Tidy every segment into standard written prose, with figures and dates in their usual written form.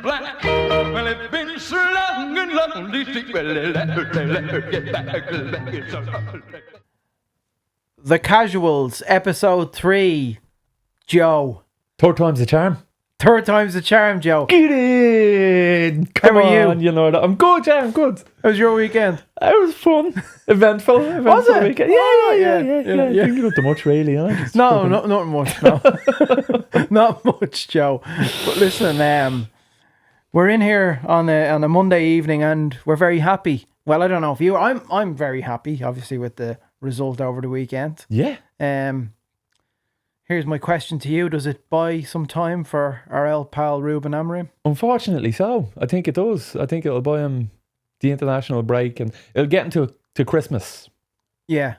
Black. Well, it's been so long and lonely. Get back. The Casuals, episode 3. Joe. Third time's the charm. Third time's the charm, Joe. Get in! How are you? You know that. I'm good, yeah, I'm good. How was your weekend? It was fun. Eventful Was it? weekend. Yeah. Didn't get up to much, really. Just No, fucking- not much, no. Not much, Joe. But listen, we're in here on a Monday evening and we're very happy. Well, I don't know if you are. I'm very happy, obviously, with the result over the weekend. Yeah. Here's my question to you. Does it buy some time for our old pal Ruben Amorim? Unfortunately so. I think it does. I think it'll buy him the international break and it'll get him to Christmas. Yeah.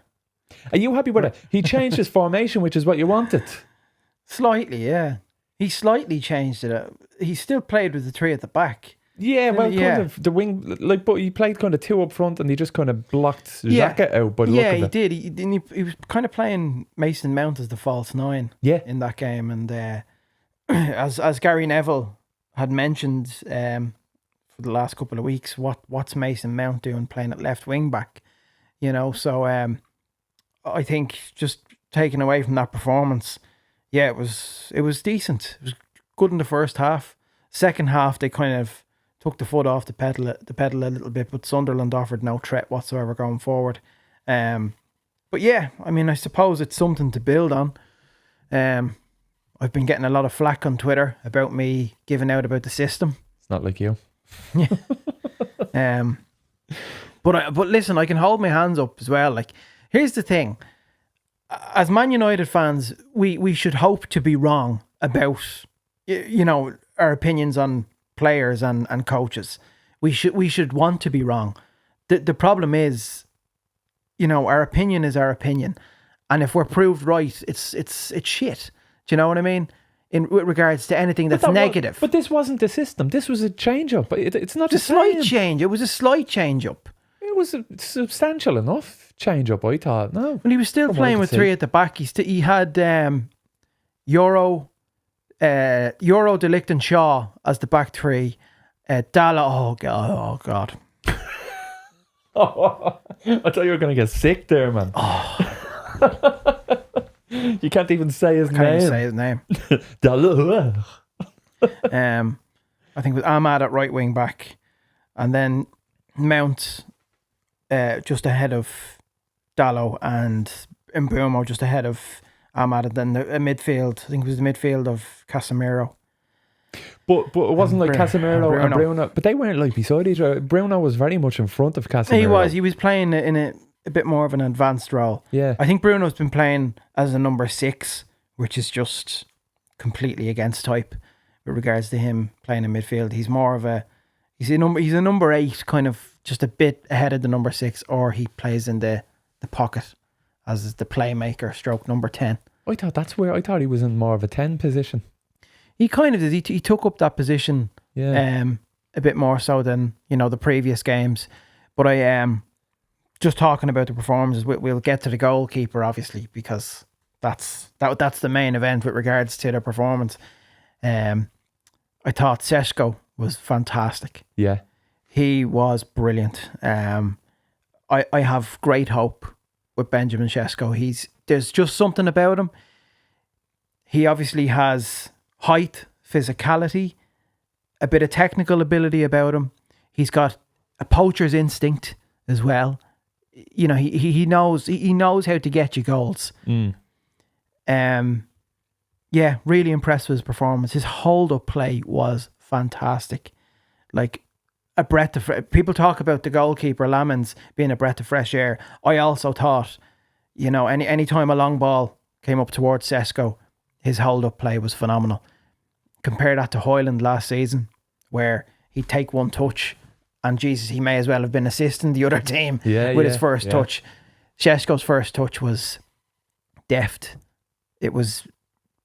Are you happy with it? He changed his formation, which is what you wanted. Slightly, yeah. He slightly changed it. He still played with the three at the back. Yeah, well, Yeah. kind of the wing, but he played kind of two up front and he just kind of blocked Yeah. Xhaka out by the look Yeah, of he it. did. He was kind of playing Mason Mount as the false nine Yeah. in that game. And as Gary Neville had mentioned for the last couple of weeks, what's Mason Mount doing playing at left wing back? You know, so I think just taken away from that performance, yeah, it was decent. It was good in the first half. Second half, they kind of took the foot off the pedal a little bit, but Sunderland offered no threat whatsoever going forward. But yeah, I mean, I suppose it's something to build on. I've been getting a lot of flack on Twitter about me giving out about the system. It's not like you. But listen, I can hold my hands up as well. Like, here's the thing: as Man United fans, we should hope to be wrong about our opinions on players and coaches. We should want to be wrong. The problem is, our opinion is our opinion, and if we're proved right, it's shit. Do you know what I mean? With regards to anything that's negative. But this wasn't the system. This was a change-up. It's not It's a slight change. It was a slight change up. It was a substantial enough change-up, I thought. No. Well, he was still From what playing I with could three see. at the back. He had Euro Delict and Shaw as the back three. Dalla, oh god. I thought you were going to get sick there, man. You can't even say his Can't name. even say his name. Dalla. I think with Ahmad at right wing back, and then Mount just ahead of Dallo and Mbeumo just ahead of Ahmad, and then a midfield. I think it was the midfield of Casemiro. But it wasn't like Casemiro and Bruno. But they weren't like beside each other. Bruno was very much in front of Casemiro. He was playing in a bit more of an advanced role. Yeah. I think Bruno's been playing as a number 6, which is just completely against type with regards to him playing in midfield. He's more of he's a number 8, kind of just a bit ahead of the number 6, or he plays in the pocket as the playmaker stroke number 10. I thought he was in more of a 10 position. He kind of did. He took up that position Yeah. a bit more so than the previous games. But I am just talking about the performances. We'll get to the goalkeeper obviously, because that's the main event with regards to the performance. I thought Seshko was fantastic. Yeah. He was brilliant. I have great hope with Benjamin Sesko. There's just something about him. He obviously has height, physicality, a bit of technical ability about him. He's got a poacher's instinct as well. He knows how to get you goals. Yeah, really impressed with his performance. His hold-up play was fantastic. Like a breath of people talk about the goalkeeper Lamens being a breath of fresh air. I also thought, any time a long ball came up towards Sesko, his hold-up play was phenomenal. Compare that to Hoyland last season, where he'd take one touch and Jesus, he may as well have been assisting the other team with his first touch. Sesko's first touch was deft. It was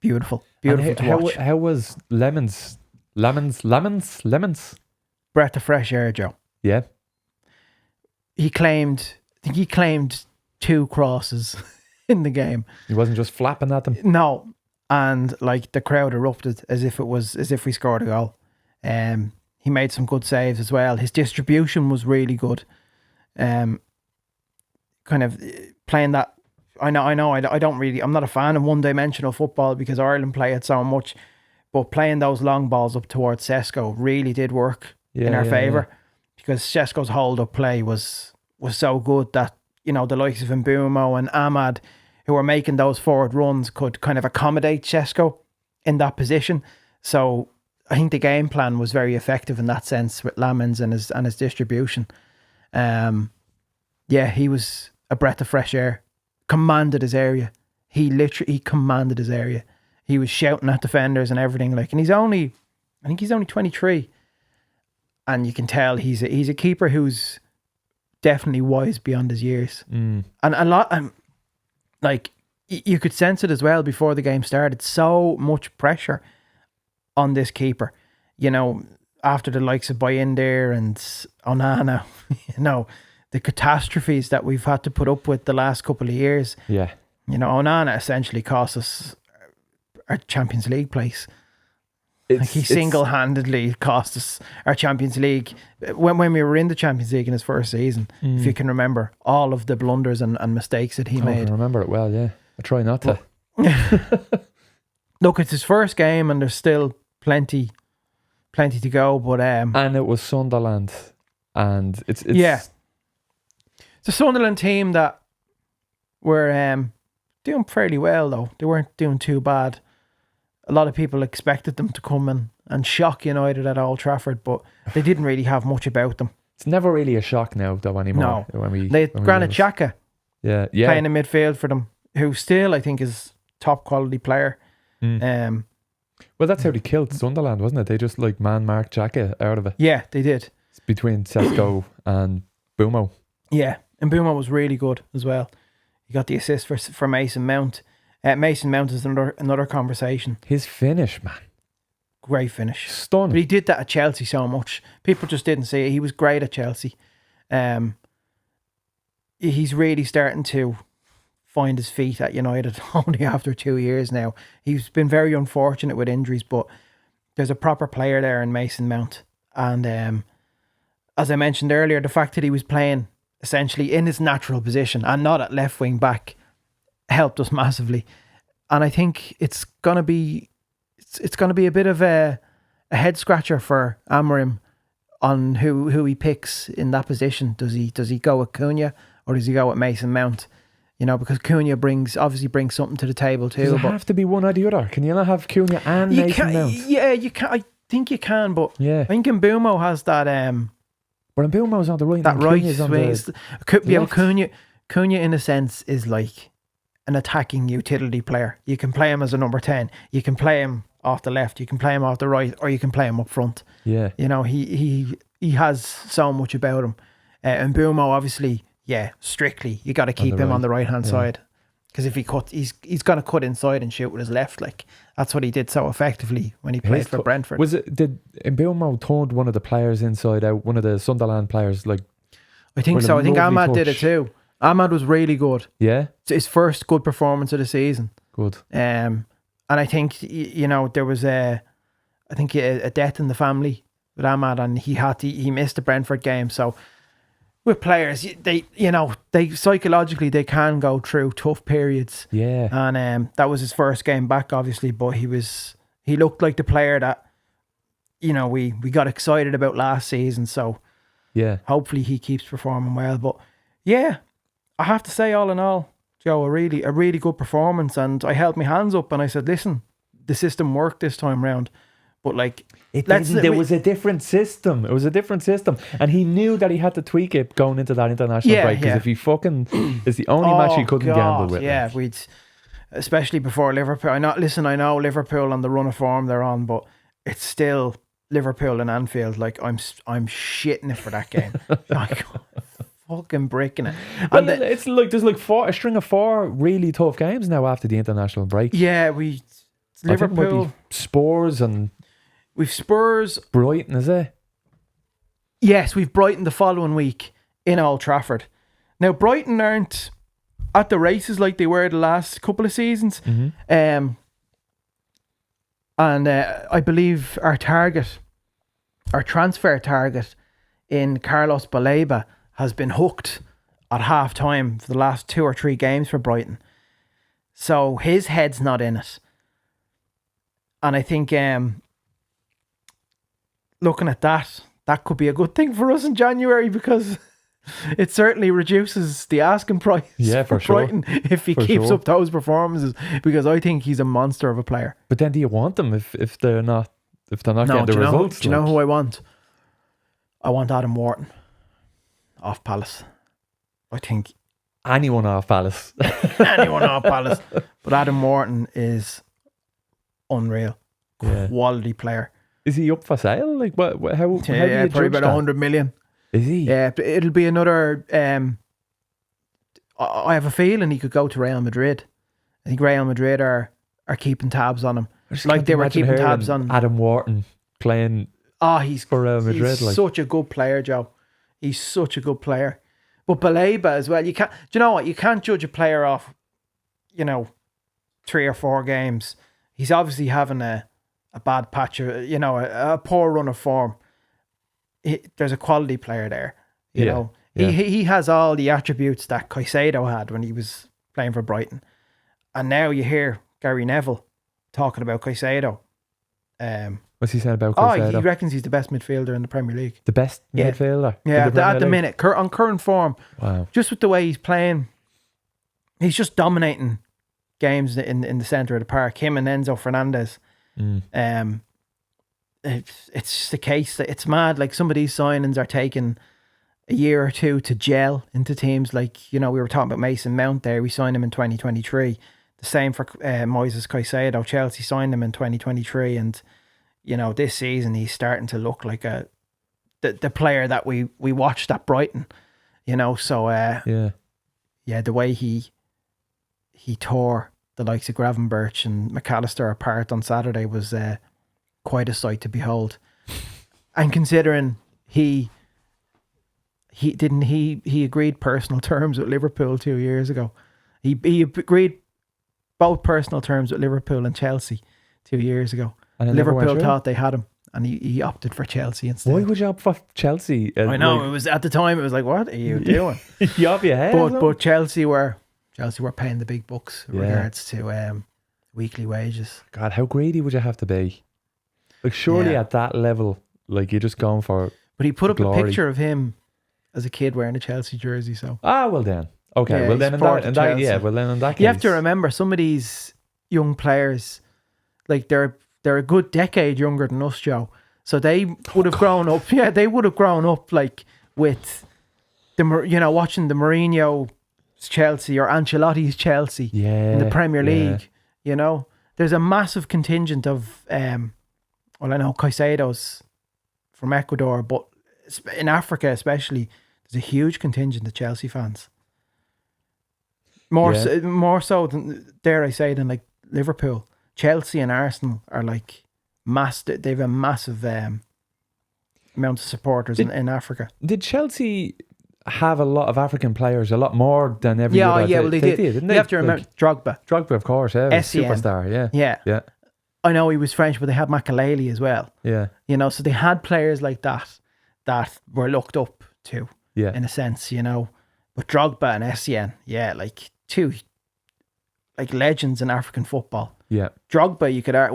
beautiful to watch. How was Lemons? Breath of fresh air, Joe. Yeah. I think he claimed 2 crosses in the game. He wasn't just flapping at them. No. And like the crowd erupted as if we scored a goal. He made some good saves as well. His distribution was really good. Kind of playing that. I know. I don't really. I'm not a fan of one-dimensional football because Ireland play it so much. But playing those long balls up towards Sesko really did work in our favour because Sesko's hold-up play was so good that, you know, the likes of Mbumo and Ahmad, who were making those forward runs, could kind of accommodate Sesko in that position. So I think the game plan was very effective in that sense with Lamens and his distribution. He was a breath of fresh air. Commanded his area. He literally commanded his area. He was shouting at defenders and everything. Like, and I think he's only 23, and you can tell he's a keeper who's definitely wise beyond his years. And a lot, like, you could sense it as well before the game started. So much pressure on this keeper, you know, after the likes of Bayindir and Onana, you know, the catastrophes that we've had to put up with the last couple of years. Yeah. You know, Onana essentially cost us our Champions League place. He single-handedly cost us our Champions League. When we were in the Champions League in his first season, if you can remember, all of the blunders and mistakes that he made. I can remember it well, yeah. I try not to. Look, it's his first game and there's still plenty to go, but and it was Sunderland, and it's a Sunderland team that were doing fairly well, though. They weren't doing too bad. A lot of people expected them to come and shock United at Old Trafford, but they didn't really have much about them. It's never really a shock now, though, anymore. No. They had Granit Xhaka playing in midfield for them, who still, I think, is top quality player. Well, that's how they killed Sunderland, wasn't it? They just like man-marked Xhaka out of it. Yeah, they did. It's between Sesko and Bumo. Yeah, and Bumo was really good as well. He got the assist for Mason Mount. Mason Mount is another conversation. His finish, man. Great finish. Stunning. But he did that at Chelsea so much. People just didn't see it. He was great at Chelsea. He's really starting to find his feet at United only after 2 years now. He's been very unfortunate with injuries, but there's a proper player there in Mason Mount. And as I mentioned earlier, the fact that he was playing essentially in his natural position and not at left wing back helped us massively. And I think it's gonna be a bit of a head scratcher for Amorim on who he picks in that position. Does he go with Cunha or does he go with Mason Mount? You know, because Cunha brings something to the table too. Does it have to be one or the other? Can you not have Cunha and Mason Mount? Yeah, you can. I think you can, but I think Mbumo has that. But Mbumo's on the right. That right swing. Cunha in a sense is like an attacking utility player. You can play him as a number 10. You can play him off the left. You can play him off the right, or you can play him up front. Yeah, you know, he has so much about him. And Mbumo, obviously, strictly you got to keep him on the right hand side, because if he cuts, he's going to cut inside and shoot with his left. Like, that's what he did so effectively when he played for Brentford. Did Mbumo turned one of the players inside out? One of the Sunderland players, like, I think so. I think Ahmad did it too. Ahmad was really good. Yeah, it's his first good performance of the season. Good. And I think, you know, there was a death in the family with Ahmad, and he missed the Brentford game. So with players, they psychologically they can go through tough periods. Yeah. And that was his first game back, obviously, but he looked like the player that, you know, we got excited about last season. So yeah, hopefully he keeps performing well. But yeah, I have to say, all in all, Joe, a really good performance. And I held my hands up and I said, listen, the system worked this time round. But like, there was a different system. It was a different system, and he knew that he had to tweak it going into that international break. Because if he it's the only match he couldn't gamble with. Yeah, especially before Liverpool. I know Liverpool on the run of form they're on, but it's still Liverpool and Anfield. Like, I'm shitting it for that game. Like, fucking breaking it. Well, it's like there's like a string of 4 really tough games now after the international break. Yeah, Liverpool, Spurs, and we've Spurs, Brighton, is it? Yes, we've Brighton the following week in Old Trafford. Now, Brighton aren't at the races like they were the last couple of seasons. Mm-hmm. And I believe our target our transfer target in Carlos Baleba has been hooked at half time for the last 2 or 3 games for Brighton. So his head's not in it. And I think looking at that could be a good thing for us in January, because it certainly reduces the asking price for Brighton if he keeps up those performances, because I think he's a monster of a player. But then do you want them if they're not getting the results? Do you know who I want? I want Adam Wharton off Palace. I think anyone off Palace. Anyone off Palace. But Adam Wharton is unreal. Quality player. Is he up for sale? Like what? How do you probably about 100 million. Is he? Yeah, it'll be another. I have a feeling he could go to Real Madrid. I think Real Madrid are keeping tabs on him, like they were keeping tabs on Adam Wharton playing. He's for Real Madrid. He's such a good player, Joe. He's such a good player. But Baleba as well. You can't. Do you know what? You can't judge a player off, 3 or 4 games. He's obviously having a bad patch, a poor run of form. There's a quality player there. You know, he has all the attributes that Caicedo had when he was playing for Brighton, and now you hear Gary Neville talking about Caicedo. What's he saying about Caicedo? He reckons he's the best midfielder in the Premier League. The best midfielder? Yeah, at the minute, on current form. Wow. Just with the way he's playing, he's just dominating games in the centre of the park. Him and Enzo Fernandez. It's the case that it's mad. Like, some of these signings are taking a year or two to gel into teams. Like, we were talking about Mason Mount there. We signed him in 2023. The same for Moises Caicedo. Chelsea signed him in 2023, and this season he's starting to look like the player that we watched at Brighton. So the way he tore the likes of Gravenberch and McAllister apart on Saturday was quite a sight to behold. And considering he agreed personal terms with Liverpool 2 years ago. He agreed both personal terms with Liverpool and Chelsea 2 years ago. And Liverpool thought they had him, and he opted for Chelsea instead. Why would you opt for Chelsea? I know, it was at the time. It was like, what are you doing? You off your head. But Chelsea were paying the big bucks in regards to weekly wages. God, how greedy would you have to be? Like, surely at that level, like, you're just going for. But he put up a picture of him as a kid wearing a Chelsea jersey. So well then, okay, well then in that case, you have to remember, some of these young players, like they're a good decade younger than us, Joe. So they would have grown up. Yeah, they would have grown up like with watching the Mourinho's Chelsea or Ancelotti's Chelsea in the Premier League. There's a massive contingent of I know Caicedo's from Ecuador, but in Africa especially, there's a huge contingent of Chelsea fans. More so than, dare I say, than like Liverpool. Chelsea and Arsenal are like they have a massive amount of supporters in Africa. Did Chelsea have a lot of African players, a lot more than every other? Well, they did, didn't they? You have to remember Drogba, of course, superstar, yeah. I know he was French, but they had Makaleli as well. Yeah. So they had players like that were looked up to, in a sense, But Drogba and Essien, like two like legends in African football. Yeah. Drogba, you could, I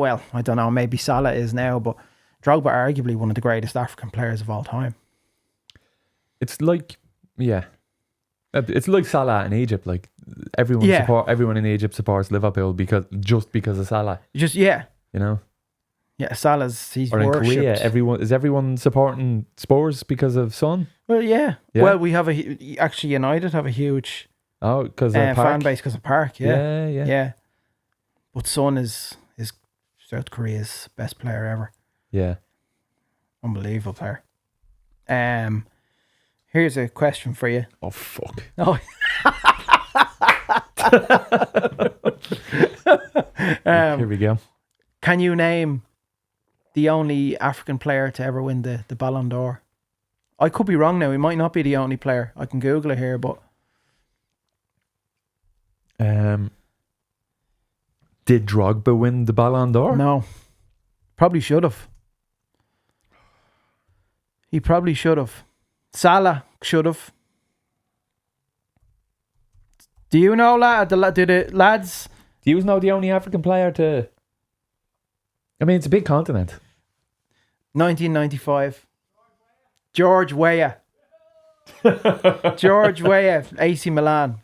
don't know, maybe Salah is now, but Drogba arguably one of the greatest African players of all time. It's like, it's like Salah in Egypt. Like, everyone in Egypt supports Liverpool because of Salah. Yeah, he's or in worshipped. Korea, everyone supporting Spurs because of Son? Well, yeah. Well, we have actually United have a huge because of fan base because of Park. Yeah. But Son is South Korea's best player ever. Yeah, unbelievable player. Here's a question for you. Oh fuck. Oh. Here we go. Can you name the only African player to ever win the Ballon d'Or? I could be wrong now. He might not be the only player. I can Google it here, but did Drogba win the Ballon d'Or? No. Probably should have. He probably should have. Salah should have. Do you know, do the lads? Do you know the only African player to? I mean, it's a big continent. 1995. George Weah. George Weah, AC Milan.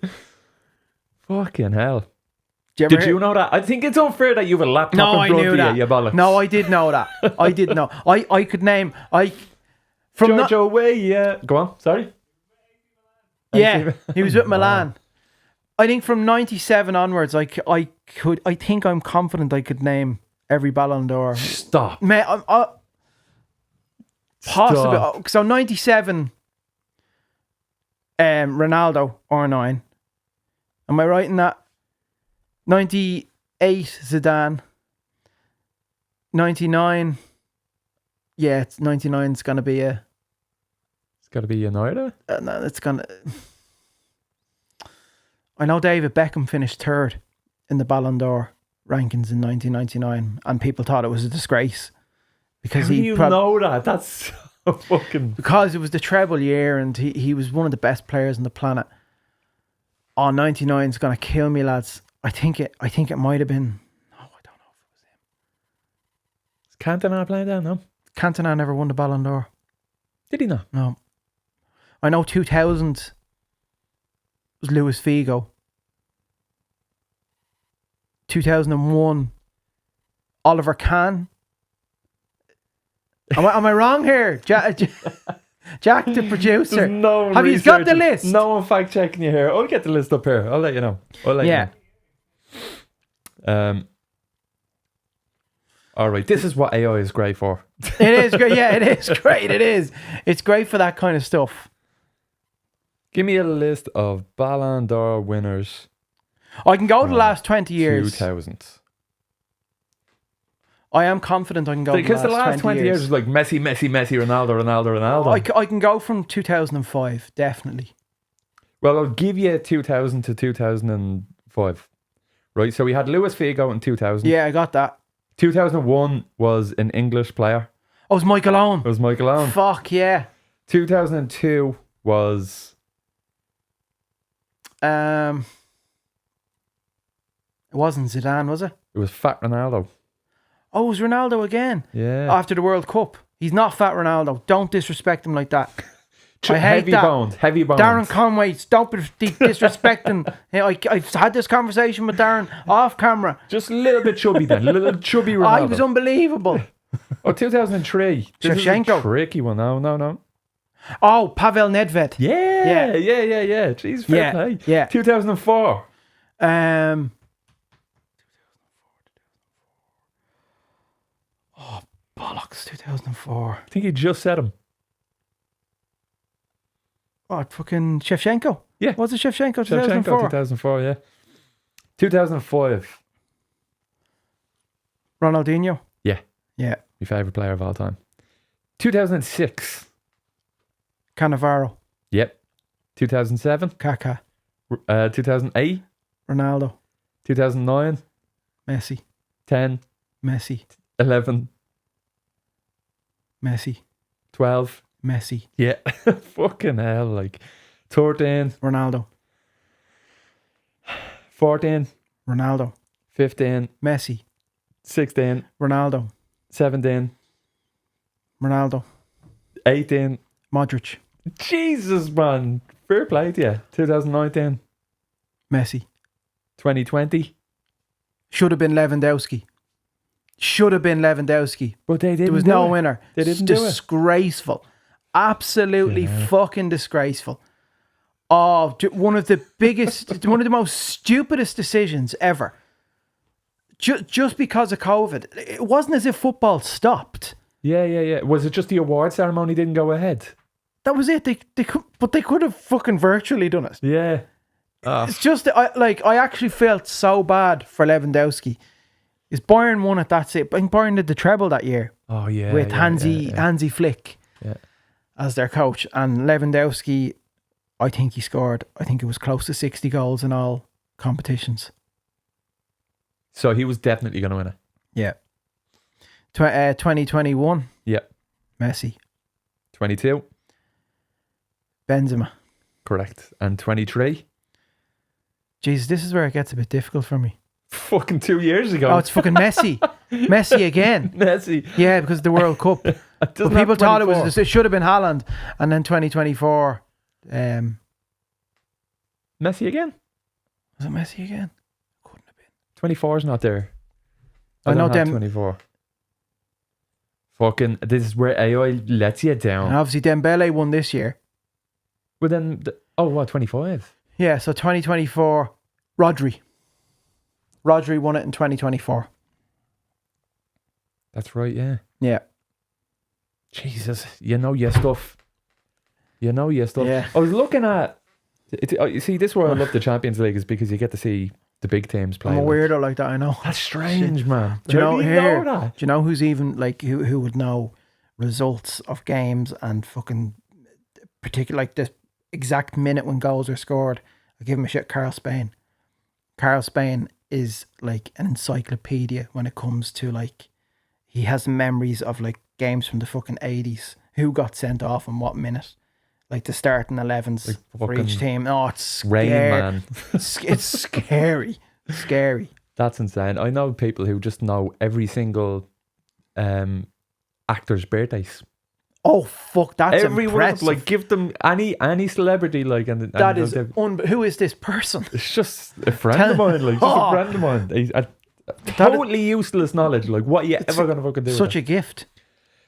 Fucking hell. Did you know that? I think it's unfair that you have a laptop No, I in front knew of that. you bollocks. No, I did know that. I did know. I could name. George Weah. Go on. Sorry. Yeah, he was with Milan. I think from 97 onwards, I think I'm confident I could name every Ballon d'Or. Stop. Mate, possibly. So 97, Ronaldo, R9. Am I right in that? 98, Zidane. 99. Yeah, it's 99. It's going to be a... It's got to be United? No, it's going to... I know David Beckham finished third in the Ballon d'Or rankings in 1999, and people thought it was a disgrace because How do you know that? That's so fucking... Because it was the treble year, and he was one of the best players on the planet. Oh, 99 is going to kill me, lads. I think it might have been... No, I don't know if it was him. Is Cantona playing down? No. Cantona never won the Ballon d'Or. Did he not? No. I know 2000 was Luis Figo. 2001, Oliver Kahn. Am I wrong here? Jack, the producer. No Have you got the list? No one fact checking you here. I'll get the list up here. I'll let you know. You know. All right. This is what AI is great for. It is great. Yeah, it is great. It is. It's great for that kind of stuff. Give me a list of Ballon d'Or winners. I can go the last 20 years. 2000. I am confident I can go because the last 20 years is like Messi, Ronaldo. I can go from 2005, definitely. Well, I'll give you 2000 to 2005. Right, so we had Luis Figo in 2000. Yeah, I got that. 2001 was an English player. Oh, it was Michael Owen. It was Michael Owen. Fuck, yeah. 2002 was... It wasn't Zidane, was it? It was Fat Ronaldo. Oh, it was Ronaldo again. Yeah. After the World Cup. He's not Fat Ronaldo. Don't disrespect him like that. I hate heavy that. Heavy bones. Darren Conway, don't be disrespecting. I've had this conversation with Darren off camera. Just a little bit chubby then. A little chubby Ronaldo. He was unbelievable. Oh, 2003. This Shevchenko. is a tricky one. No. Oh, Pavel Nedved. Yeah. Jeez, fair play. Yeah. 2004. Oh, bollocks, 2004. I think you just said him. Oh, fucking Shevchenko. Yeah. Was it Shevchenko 2004? 2004, yeah. 2005. Ronaldinho. Yeah. Yeah. My favourite player of all time. 2006. Cannavaro. Yep. 2007. Kaká. 2008. Ronaldo. 2009. Messi. 10. Messi. 11. Messi. 12. Messi. Yeah. Fucking hell, like 13. Ronaldo. 14. Ronaldo. 15. Messi. 16. Ronaldo. 17. Ronaldo. 18. Modric. Jesus, man. Fair play to you. 2019. Messi. 2020. Should have been Lewandowski. But they didn't. There was no winner. They didn't do it. Disgraceful. Absolutely fucking disgraceful. Oh, one of the biggest, one of the most stupidest decisions ever. Just because of COVID. It wasn't as if football stopped. Yeah. Was it just the award ceremony didn't go ahead? That was it. They could have fucking virtually done it. Yeah. It's just, I actually felt so bad for Lewandowski. Is Bayern won it, that's it. I think Bayern did the treble that year. Oh, yeah. With Hansi Flick as their coach. And Lewandowski, I think it was close to 60 goals in all competitions. So he was definitely going to win it. Yeah. 2021. Yeah. Messi. 22. Benzema. Correct. And 23. Jesus, this is where it gets a bit difficult for me. Fucking 2 years ago. Oh, it's fucking Messi. Messi again. Messi. Yeah, because of the World Cup. But people thought it should have been Haaland. And then 2024. Messi again? Was it Messi again? Couldn't have been. 24 is not there. I know don't have 24. Fucking, this is where AI lets you down. And obviously Dembele won this year. But then, 25? Yeah, so 2024, Rodri. Rodri won it in 2024. That's right, yeah. Yeah. Jesus, you know your stuff. You know your stuff. Yeah. I was looking at, you see, this is where I love the Champions League, is because you get to see the big teams play. I'm a weirdo like that, I know. That's strange, man. Do you know know that? Do you know who's even like who would know results of games and fucking particular like the exact minute when goals are scored? I give him a shit. Carl Spain. Carl Spain is like an encyclopedia when it comes to like, he has memories of like games from the fucking 80s. Who got sent off and what minute? Like the starting 11s Like for each team. Oh, it's scary. Rain Man. It's scary. Scary. That's insane. I know people who just know every single actor's birthdays. Oh fuck, that's Everyone, impressive. like, give them any celebrity, like, and that is who is this person? It's just a friend of mine, like, just a friend of mine. He's totally useless knowledge. Like, what are you ever gonna fucking do? Such a gift.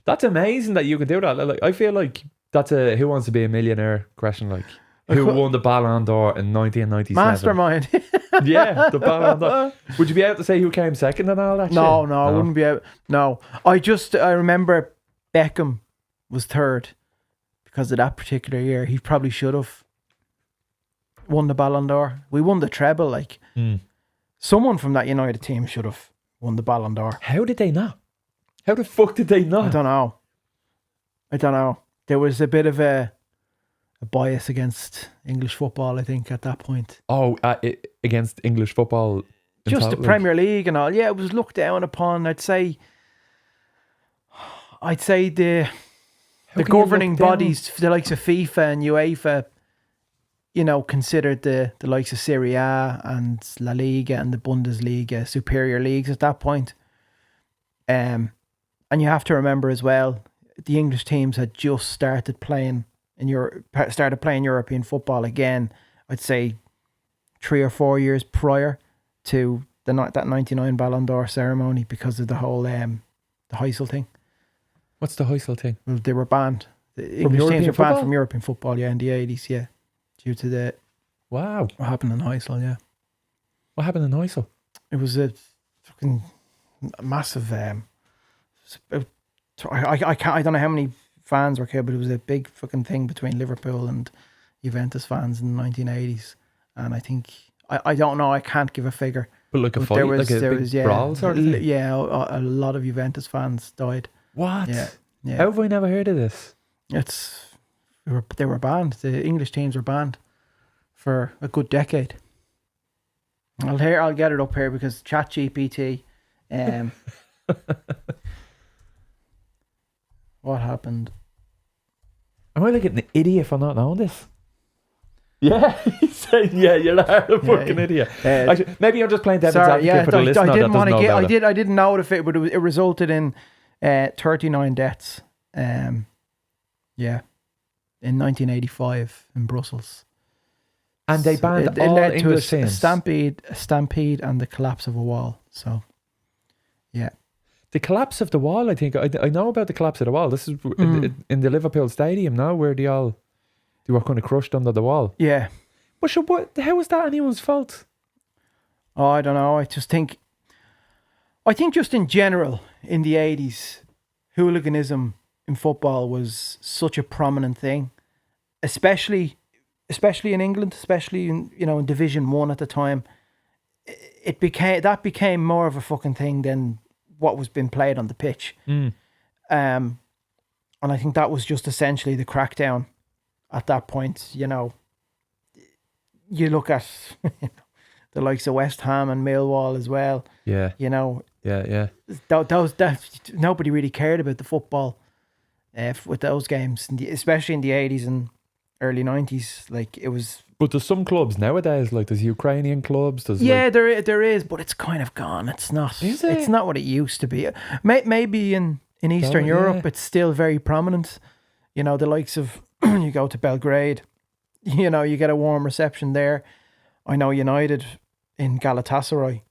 That's amazing that you can do that. Like, I feel like that's a Who Wants to Be a Millionaire question. Like, who won the Ballon d'Or in 1997? Mastermind. Yeah, the Ballon d'Or. Would you be able to say who came second and all that? No, shit? no, I wouldn't be able. No, I remember Beckham was third because of that particular year. He probably should have won the Ballon d'Or. We won the treble. Like someone from that United team should have won the Ballon d'Or. How did they not? How the fuck did they not? I don't know. There was a bit of a bias against English football, I think, at that point. Oh, against English football? Just the Premier League and all. Yeah, it was looked down upon. I'd say the governing bodies, the likes of FIFA and UEFA, you know, considered the likes of Serie A and La Liga and the Bundesliga superior leagues at that point. And you have to remember as well, the English teams had just started playing European football again. I'd say 3 or 4 years prior to that 99 Ballon d'Or ceremony, because of the whole the Heysel thing. What's the Heysel thing? Well, they were banned. The English teams were banned from European football, in the 80s, due to what happened in Heysel, What happened in Heysel? It was a fucking massive. I don't know how many fans were killed, but it was a big fucking thing between Liverpool and Juventus fans in the 1980s. And I think I don't know. I can't give a figure. But like a fight, like a big brawl sort of thing? Yeah, a lot of Juventus fans died. What? Yeah. How have I never heard of this? They were banned. The English teams were banned for a good decade. I'll get it up here because ChatGPT. What happened? Am I like an idiot for not knowing this? Yeah, he's saying, yeah, you're a fucking idiot. Actually, maybe I'm just playing devil's advocate for the listener. I didn't know if it, but it resulted in 39 deaths. In 1985 in Brussels. And they banned it all led English to a teams. stampede and the collapse of a wall. So, yeah. The collapse of the wall, I think. I know about the collapse of the wall. This is in the Liverpool Stadium now, where they were kind of crushed under the wall. Yeah. But how is that anyone's fault? Oh, I don't know. I think just in general, in the 80s, hooliganism in football was such a prominent thing, especially in England, especially in Division 1 at the time. It became more of a fucking thing than what was being played on the pitch. And I think that was just essentially the crackdown at that point. You look at the likes of West Ham and Millwall as well. Yeah. Yeah. Yeah. Those nobody really cared about the football. with those games, especially in the 80s and early 90s. Like, it was... But there's some clubs nowadays, like there's Ukrainian clubs. There's there is, but it's kind of gone. It's not. Is it? It's not what it used to be. Maybe in Eastern Europe, it's still very prominent. You know, the likes of you go to Belgrade, you know, you get a warm reception there. I know United in Galatasaray,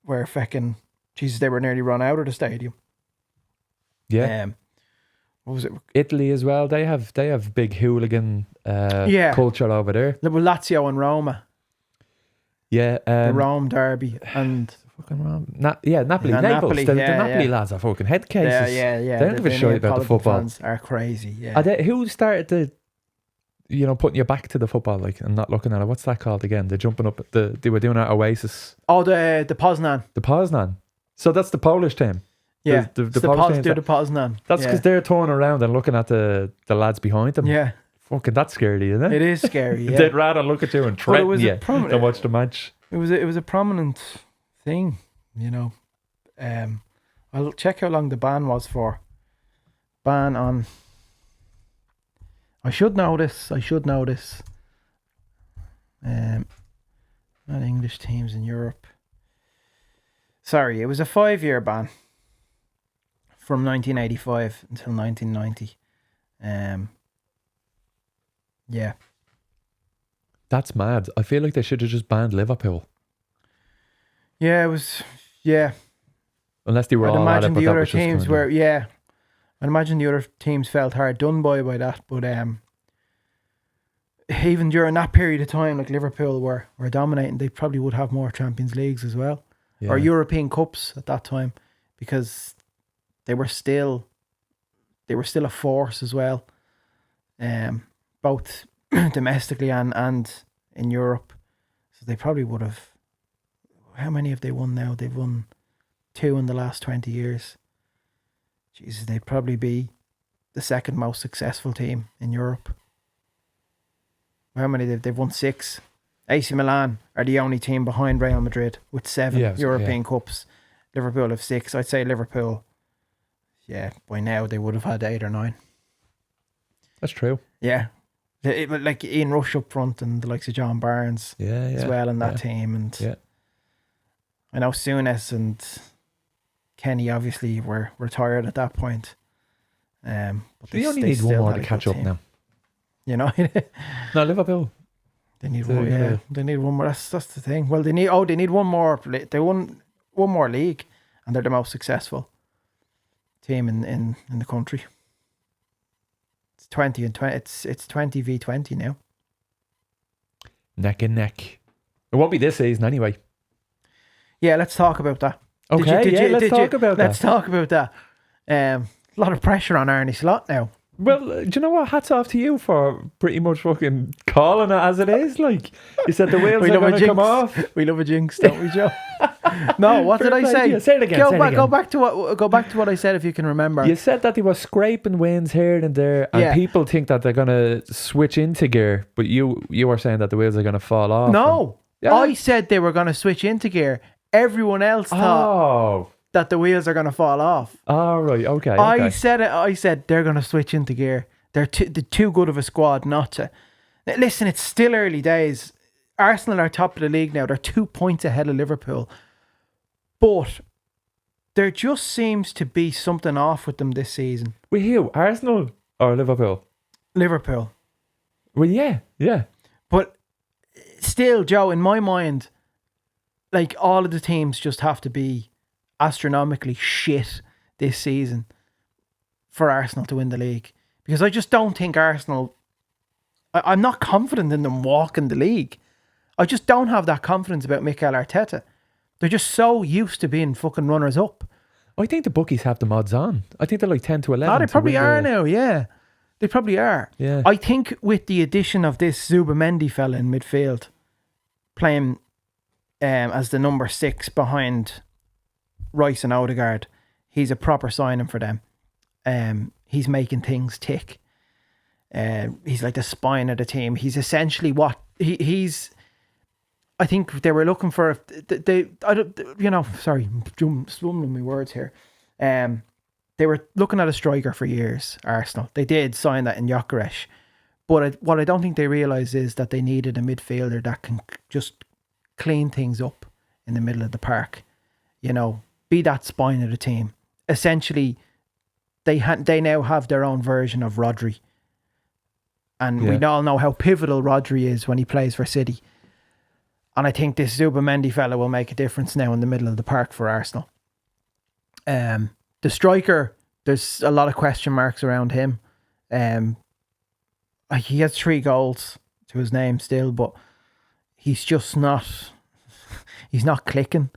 where fucking Jesus, they were nearly run out of the stadium. Yeah. What was it? Italy as well. They have big hooligan culture over there. Well, Lazio and Roma. Yeah. The Rome derby and fucking Rome. Napoli. Yeah, Naples. Napoli, The yeah, Napoli yeah. lads are fucking head cases. Yeah. They don't give a shit about the football. Fans are crazy. Yeah. Who started putting your back to the football, like, and not looking at it? What's that called again? They're jumping up. They were doing that Oasis. Oh, the Poznan. The Poznan. So that's the Polish team. Yeah, the the Polish team. the Poznan. That's because they're turning around and looking at the lads behind them. Yeah. Fucking, that's scary, isn't it? It is scary. Yeah. They'd rather look at you and threaten you than watch the match. It was a prominent thing, you know. I'll check how long the ban was for. Ban on. I should know this. Not English teams in Europe. Sorry, it was a 5-year ban from 1985 until 1990. Yeah. That's mad. I feel like they should have just banned Liverpool. Yeah, it was. Yeah. Unless they were I'd all at it, imagine but the that other was just teams kind were. Yeah. I'd imagine the other teams felt hard done by that, but even during that period of time, like Liverpool were dominating, they probably would have more Champions Leagues as well, or European Cups at that time, because they were still a force as well, both domestically and in Europe. So they probably would have. How many have they won now? They've won 2 in the last 20 years. Jesus, they'd probably be the second most successful team in Europe. How many they've won 6. AC Milan are the only team behind Real Madrid with 7 European Cups. Liverpool have 6. I'd say Liverpool, by now they would have had 8 or 9. That's true. Yeah. Like Ian Rush up front and the likes of John Barnes as well in that team. And I know Souness and Kenny obviously were retired at that point. But they only need one more to catch up now. You know? No, Liverpool. They need one. Yeah, they need one more. That's the thing. Well, they need one more. They won one more league, and they're the most successful team in the country. It's 20 and 20. It's 20 v 20 now. Neck and neck. It won't be this season anyway. Yeah, let's talk about that. Okay, let's talk about that. Let's talk about that. A lot of pressure on Arnie Slot now. Well, do you know what? Hats off to you for pretty much fucking calling it as it is. Like, you said the wheels are going to come off. We love a jinx, don't we, Joe? No, what did I say? Say it again. Go back to what I said if you can remember. You said that they were scraping wins here and there, and people think that they're going to switch into gear, but you were saying that the wheels are going to fall off. No, I said they were going to switch into gear. Everyone else thought that the wheels are going to fall off. Oh, right. Okay. I said it. I said they're going to switch into gear. They're too good of a squad not to. Listen, it's still early days. Arsenal are top of the league now. They're 2 points ahead of Liverpool. But there just seems to be something off with them this season. With who? Arsenal or Liverpool? Liverpool. Well, yeah. But still, Joe, in my mind, like, all of the teams just have to be astronomically shit this season for Arsenal to win the league. Because I just don't think Arsenal... I'm not confident in them walking the league. I just don't have that confidence about Mikel Arteta. They're just so used to being fucking runners up. I think the bookies have the odds on. I think they're like 10 to 11. Oh, they probably are now, yeah. They probably are. Yeah. I think with the addition of this Zubamendi fella in midfield, playing as the number 6 behind Rice and Odegaard, he's a proper signing for them. He's making things tick. He's like the spine of the team. He's essentially what he's. I think they were looking they stumbling my words here. They they were looking at a striker for years, Arsenal. They did sign that in Gyökeres. But what I don't think they realise is that they needed a midfielder that can just clean things up in the middle of the park. You know, be that spine of the team. Essentially, they now have their own version of Rodri. And we all know how pivotal Rodri is when he plays for City. And I think this Zubimendi fella will make a difference now in the middle of the park for Arsenal. The striker, there's a lot of question marks around him. He has 3 goals to his name still, but he's just not. He's not clicking.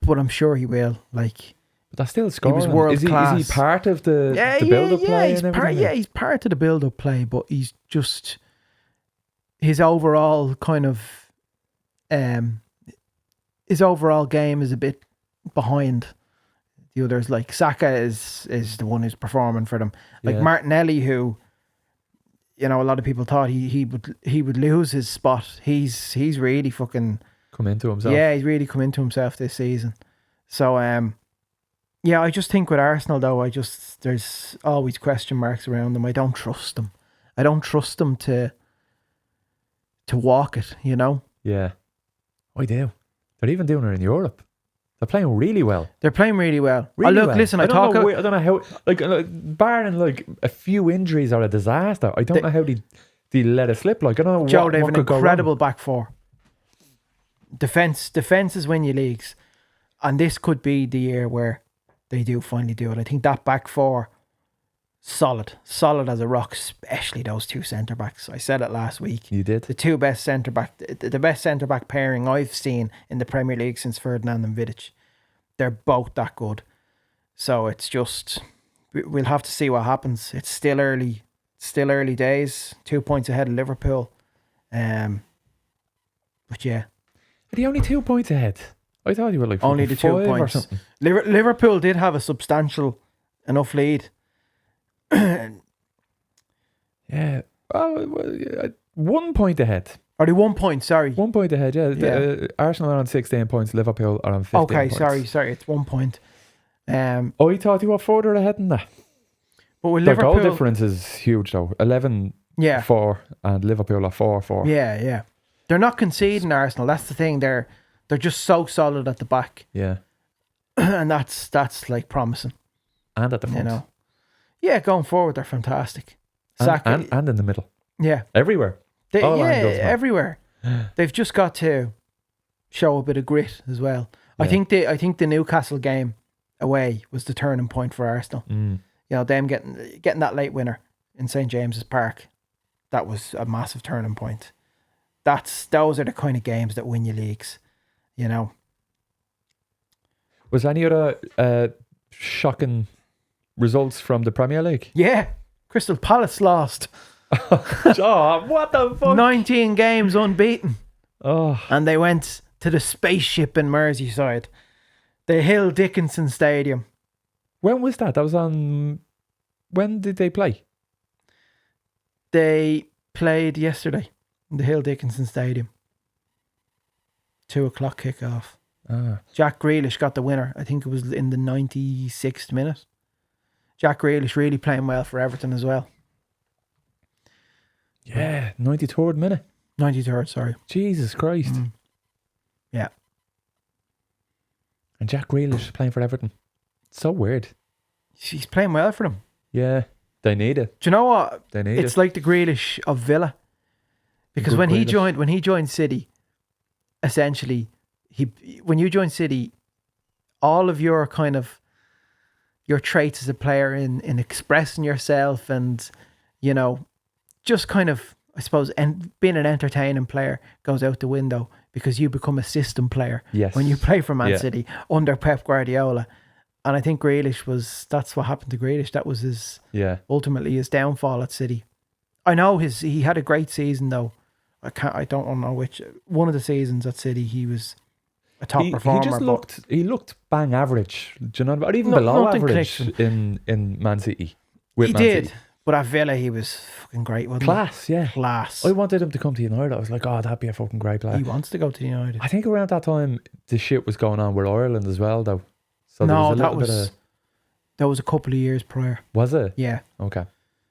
But I'm sure he will. Like, but that's still scoring. He was world class. Is he part of the build-up play? He's part of the build-up play, but he's just his overall kind of his overall game is a bit behind the others. Like Saka is the one who's performing for them. Like Martinelli, who, you know, a lot of people thought he would lose his spot. He's really fucking come into himself. Yeah, he's really come into himself this season. So yeah, I just think with Arsenal though, there's always question marks around them. I don't trust them. I don't trust them to walk it, you know? Yeah. I do. They're even doing it in Europe. They're playing really well. They're playing really well. Really look, well. listen, I don't know how, like barring like a few injuries are a disaster. I don't know how they let it slip. Like, I don't know Joe, what they have an could go incredible wrong. back four. Defense is win you leagues. And this could be the year where they do finally do it. I think that back four, solid as a rock, especially those 2 centre backs. I said it last week. You did. The 2 best centre back, the best centre back pairing I've seen in the Premier League since Ferdinand and Vidic. They're both that good. So it's just, we'll have to see what happens. It's still early days. 2 points ahead of Liverpool. But yeah. Are they only 2 points ahead? I thought you were like only the 2 points. Or something. Liverpool did have a substantial enough lead. Yeah. Oh, well, 1 point ahead. Are they 1 point? Sorry. 1 point ahead, yeah. Arsenal are on 16 points. Liverpool are on 15 points. Okay, sorry. It's 1 point. I thought you were further ahead than that. But with Their Liverpool, goal difference is huge though. 11-4 and Liverpool are 4-4. Yeah. They're not conceding, Arsenal. That's the thing. They're just so solid at the back. Yeah. And that's like promising. And at the front. You know. Yeah, going forward they're fantastic. And in the middle. Yeah. Everywhere. All angles, everywhere. They've just got to show a bit of grit as well. Yeah. I think the Newcastle game away was the turning point for Arsenal. You know, them getting that late winner in St. James's Park. That was a massive turning point. Those are the kind of games that win you leagues, you know. Was any other shocking results from the Premier League? Yeah. Crystal Palace lost. Oh, what the fuck? 19 games unbeaten. Oh. And they went to the spaceship in Merseyside. The Hill Dickinson Stadium. When was that? That was on... When did they play? They played yesterday in the Hill Dickinson Stadium. 2:00 kickoff. Jack Grealish got the winner. I think it was in the 96th minute. Jack Grealish really playing well for Everton as well. Yeah, 93rd minute. 93rd, sorry. Jesus Christ. Yeah. And Jack Grealish playing for Everton. So weird. He's playing well for them. Yeah, they need it. Do you know what? They need it. It's like the Grealish of Villa. Because Good when Grealish. he joined City, essentially, when you join City, all of your kind of your traits as a player in expressing yourself and, you know, just kind of, I suppose, and being an entertaining player goes out the window because you become a system player when you play for Man City under Pep Guardiola. And I think that's what happened to Grealish. That was ultimately his downfall at City. I know he had a great season though. I don't know which one of the seasons at City he was a top performer. He looked bang average, do you know, or even below average in Man City. He did. But at Villa, he was fucking great, wasn't he? Class. I wanted him to come to United. I was like, oh, that'd be a fucking great player. He wants to go to United. I think around that time, the shit was going on with Ireland as well, though. So That was a couple of years prior. Was it? Yeah. Okay.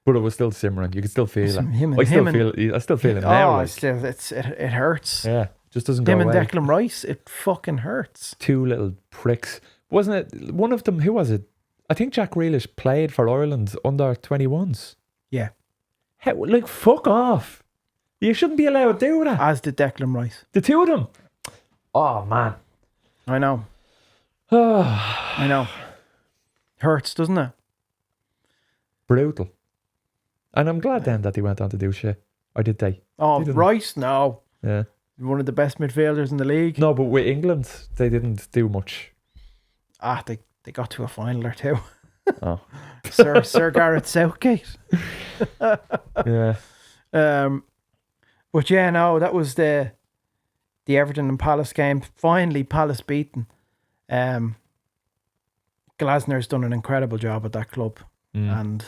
But it was still simmering. You could still feel it. I still feel it now. It hurts. Yeah. Just doesn't go Him away. and Declan Rice, it fucking hurts. Two little pricks. Wasn't it one of them? Who was it? I think Jack Grealish played for Ireland under 21s. Yeah. Like, fuck off. You shouldn't be allowed to do that. As did Declan Rice. The two of them. Oh, man. I know. I know. Hurts, doesn't it? Brutal. And I'm glad then that they went on to do shit. Or did they? Oh, They didn't. Rice? No. Yeah. One of the best midfielders in the league. No, but with England, they didn't do much. They got to a final or two. Oh. Sir Gareth Southgate. Yeah. But yeah, no, that was the Everton and Palace game. Finally, Palace beaten. Glasner's done an incredible job at that club. And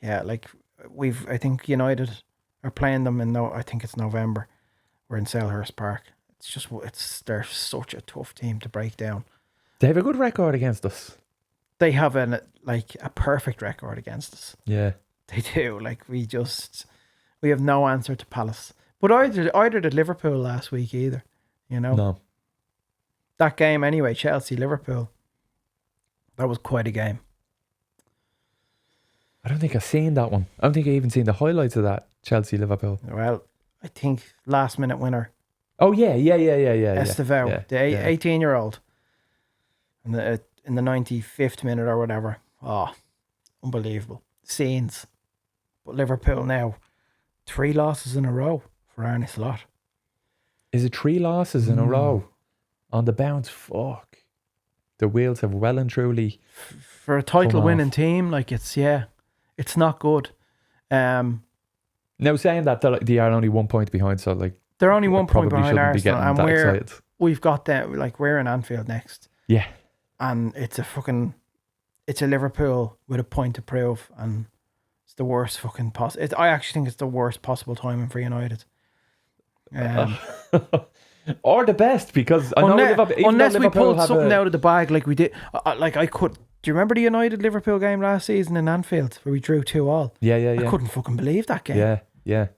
yeah, like I think United are playing them I think it's November. We're in Selhurst Park. They're such a tough team to break down. They have a good record against us. They have a perfect record against us. Yeah. They do. Like we have no answer to Palace. But either did Liverpool last week either. No. That game anyway, Chelsea-Liverpool. That was quite a game. I don't think I've seen that one. I don't think I even seen the highlights of that Chelsea-Liverpool. Well, I think last minute winner. Oh yeah. Estevao, the 18-year-old. In the 95th minute or whatever. Oh, unbelievable. Scenes. But Liverpool now, 3 losses in a row for Arne Slot. Is it 3 losses in a row? On the bounce, fuck. The wheels have well and truly... For a title-winning team, it's not good. Now, saying that, they are only 1 point behind, so they're only 1 point behind Arsenal, and we've got them. We're in Anfield next. Yeah, and it's a Liverpool with a point to prove, and it's the worst fucking I actually think it's the worst possible timing for United. Or the best, because I know unless we Liverpool pulled something out of the bag like we did. I could. Do you remember the United Liverpool game last season in Anfield where we drew 2-2? Yeah. I couldn't fucking believe that game. Yeah.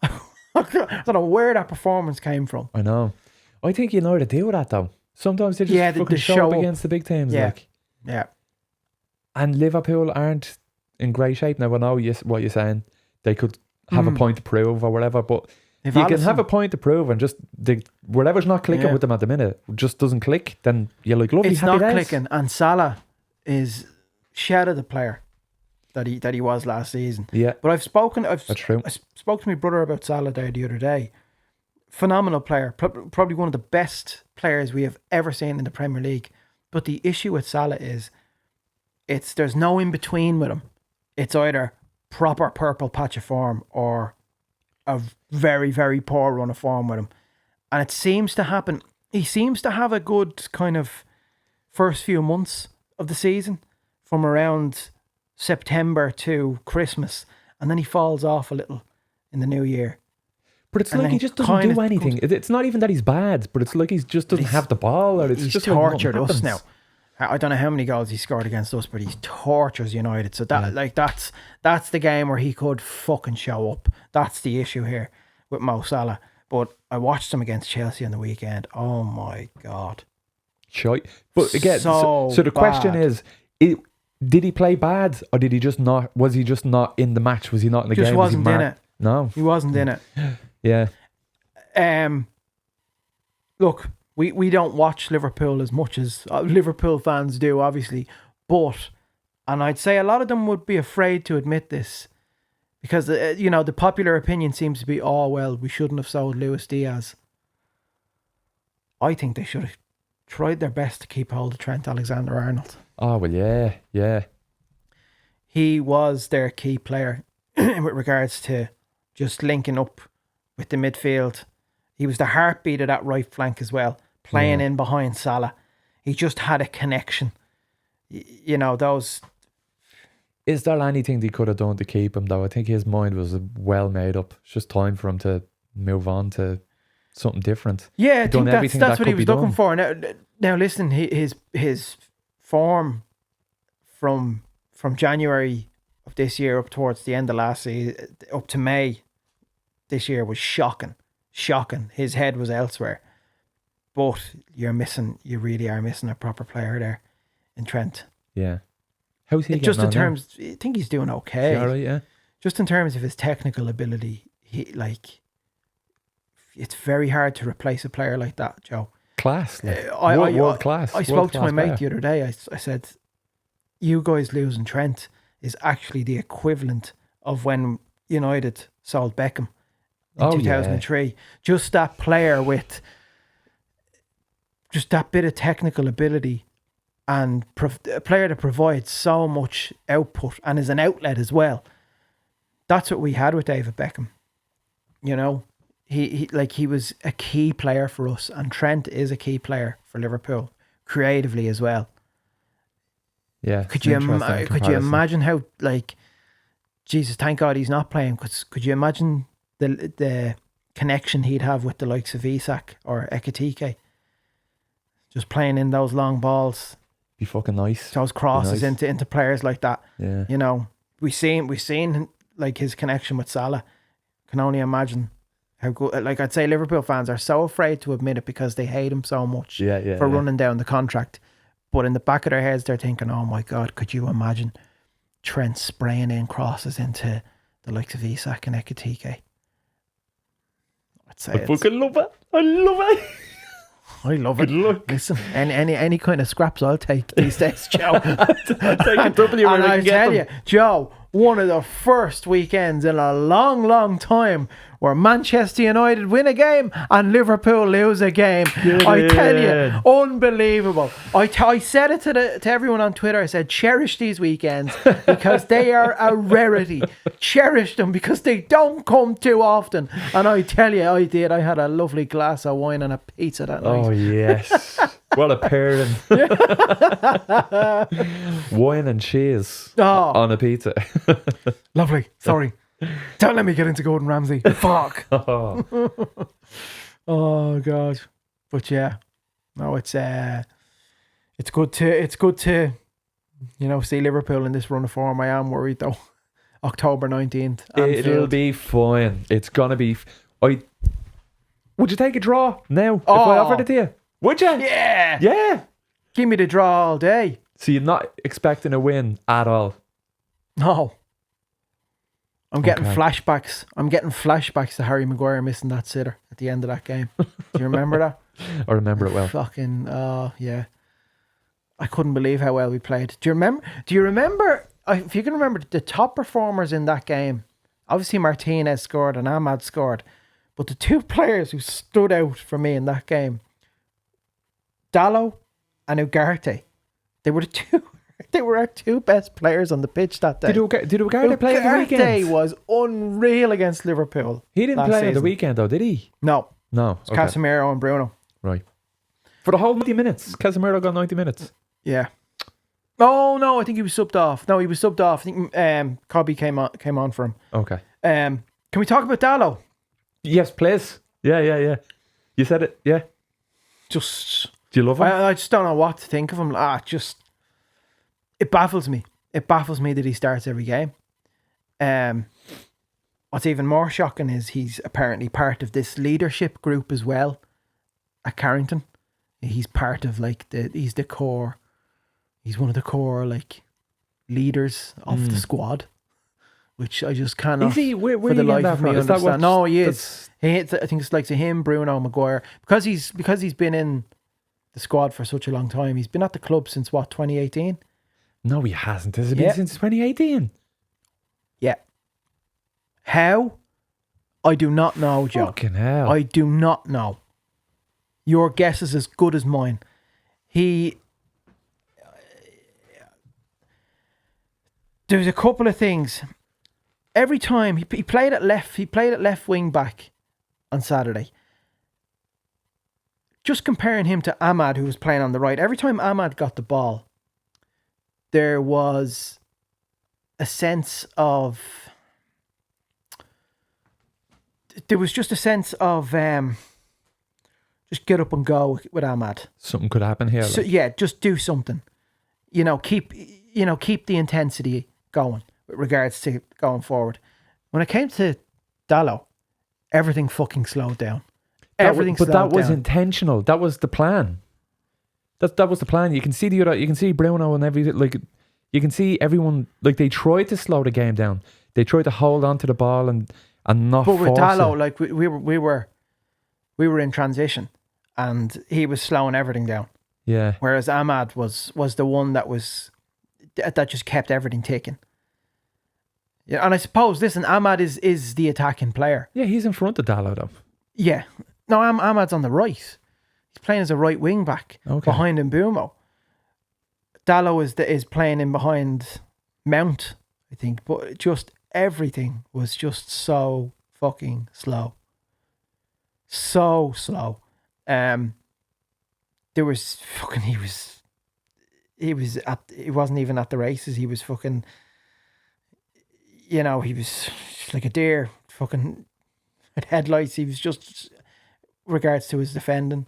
I don't know where that performance came from. I know. I think United do that though. Sometimes they just fucking show up against the big teams. Yeah. And Liverpool aren't in great shape now. I know what you're saying. They could have a point to prove or whatever, but if you can have a point to prove and just whatever's not clicking with them at the minute just doesn't click, then you're like, lovely, it's happy not days. clicking. And Salah is shattered the player that he was last season. Yeah, but I've spoken That's true. I spoke to my brother about Salah there the other day. Phenomenal player, probably one of the best players we have ever seen in the Premier League. But the issue with Salah is there's no in between with him. It's either proper purple patch of form or a very, very poor run of form with him. And it seems to happen. He seems to have a good kind of first few months of the season from around September to Christmas. And then he falls off a little in the new year. But it's like he just doesn't do anything. It's not even that he's bad, but it's like he just doesn't have the ball. Or it's he's just tortured us now. I don't know how many goals he scored against us, but he tortures United. So that's the game where he could fucking show up. That's the issue here with Mo Salah. But I watched him against Chelsea on the weekend. Oh my God. Shite. But again, so the question is, did he play bad, or did he just not? Was he just not in the match? Was he not in the game? Just wasn't in it. No, he wasn't in it. Yeah. Look, we don't watch Liverpool as much as Liverpool fans do, obviously, but, and I'd say a lot of them would be afraid to admit this, because the popular opinion seems to be, oh well, we shouldn't have sold Luis Diaz. I think they should have tried their best to keep hold of Trent Alexander-Arnold. Oh well, yeah. He was their key player with regards to just linking up with the midfield. He was the heartbeat of that right flank as well, playing in behind Salah. He just had a connection. Those... Is there anything they could have done to keep him, though? I think his mind was well made up. It's just time for him to move on to something different. Yeah, I think that's what he was looking for. Now listen, his form from from January of this year up towards the end of last season, up to May this year was shocking. His head was elsewhere. But you really are missing a proper player there in Trent. Yeah. How's he just getting in on terms, I think he's doing okay. all right, yeah. Just in terms of his technical ability, it's very hard to replace a player like that, Joe. Class. World class. I spoke to my mate the other day. I said, you guys losing Trent is actually the equivalent of when United sold Beckham in 2003. Yeah. Just that player with just that bit of technical ability and a player that provides so much output and is an outlet as well. That's what we had with David Beckham. He was a key player for us, and Trent is a key player for Liverpool creatively as well. Yeah. Could you imagine how, Jesus, thank God he's not playing. Could you imagine the connection he'd have with the likes of Isak or Ekitike? Just playing in those long balls. Be fucking nice. Those crosses into players like that. Yeah. We've seen his connection with Salah. Can only imagine how good. I'd say Liverpool fans are so afraid to admit it because they hate him so much for running down the contract. But in the back of their heads, they're thinking, "Oh my God, could you imagine Trent spraying in crosses into the likes of Isak and Ekitike?" I'd say I fucking love it. I love it. I love Good it. luck. Listen, any kind of scraps I'll take these days, Joe. I'll take a W where I can get them. You, Joe, one of the first weekends in a long, long time where Manchester United win a game and Liverpool lose a game. I tell you, unbelievable. I said it to everyone on Twitter. I said, cherish these weekends because they are a rarity. Cherish them because they don't come too often. And I tell you, I did. I had a lovely glass of wine and a pizza that night. Oh, yes. What a pairing. Wine and cheese on a pizza. Lovely. Sorry. Don't let me get into Gordon Ramsay. Fuck. Oh God. But yeah. No, it's good to see Liverpool in this run of form. I am worried though. October 19th. It'll be fine. It's gonna be would you take a draw now if I offered it to you? Would you? Yeah. Yeah. Give me the draw all day. So you're not expecting a win at all? No. I'm getting flashbacks. I'm getting flashbacks to Harry Maguire missing that sitter at the end of that game. Do you remember that? I remember it well. Fucking, yeah. I couldn't believe how well we played. Do you remember, if you can remember, the top performers in that game? Obviously Martinez scored and Ahmad scored. But the two players who stood out for me in that game, Dallo and Ugarte, they were the two. They were our two best players on the pitch that day. Did Ugarte play at the weekend? Ugarte was unreal against Liverpool. He didn't play at the weekend though, did he? No. It's Casemiro and Bruno. Right. For the whole 90 minutes. Casemiro got 90 minutes. Yeah. Oh no, I think he was subbed off. No, he was subbed off. I think Cobby came on for him. Okay. Can we talk about Dallo? Yes, please. Yeah. You said it. Yeah. Do you love him? I just don't know what to think of him. It baffles me. It baffles me that he starts every game. What's even more shocking is he's apparently part of this leadership group as well at Carrington. He's part of he's the core. He's one of the core leaders of the squad, which I just cannot. Is he? Where for the life of me understand. No, he is. I think it's like to him, Bruno Maguire, because he's been in the squad for such a long time. He's been at the club since 2018. No, he hasn't. Has it been since 2018? Yeah. How? I do not know, Joe. Fucking hell. I do not know. Your guess is as good as mine. There's a couple of things. Every time he played at left wing back on Saturday. Just comparing him to Ahmad, who was playing on the right. Every time Ahmad got the ball, there was a sense of just get up and go with Ahmad. Something could happen here. So, yeah, just do something. keep the intensity going with regards to going forward. When it came to Dallo, everything fucking slowed down. That was intentional. That was the plan. That was the plan. You can see you can see Bruno and everything. Like, you can see everyone. Like, they tried to slow the game down. They tried to hold on to the ball and not. But with Dallo, like we were in transition, and he was slowing everything down. Yeah. Whereas Ahmad was the one that just kept everything ticking. Yeah, and I suppose Ahmad is the attacking player. Yeah, he's in front of Dallo though. Yeah. No, Ahmad's on the right. He's playing as a right wing back behind Mbumo. Dallo is playing in behind Mount, I think. But just everything was just so fucking slow. So slow. There was fucking he wasn't even at the races. He was fucking, he was like a deer fucking at headlights. He was just, regards to his defending.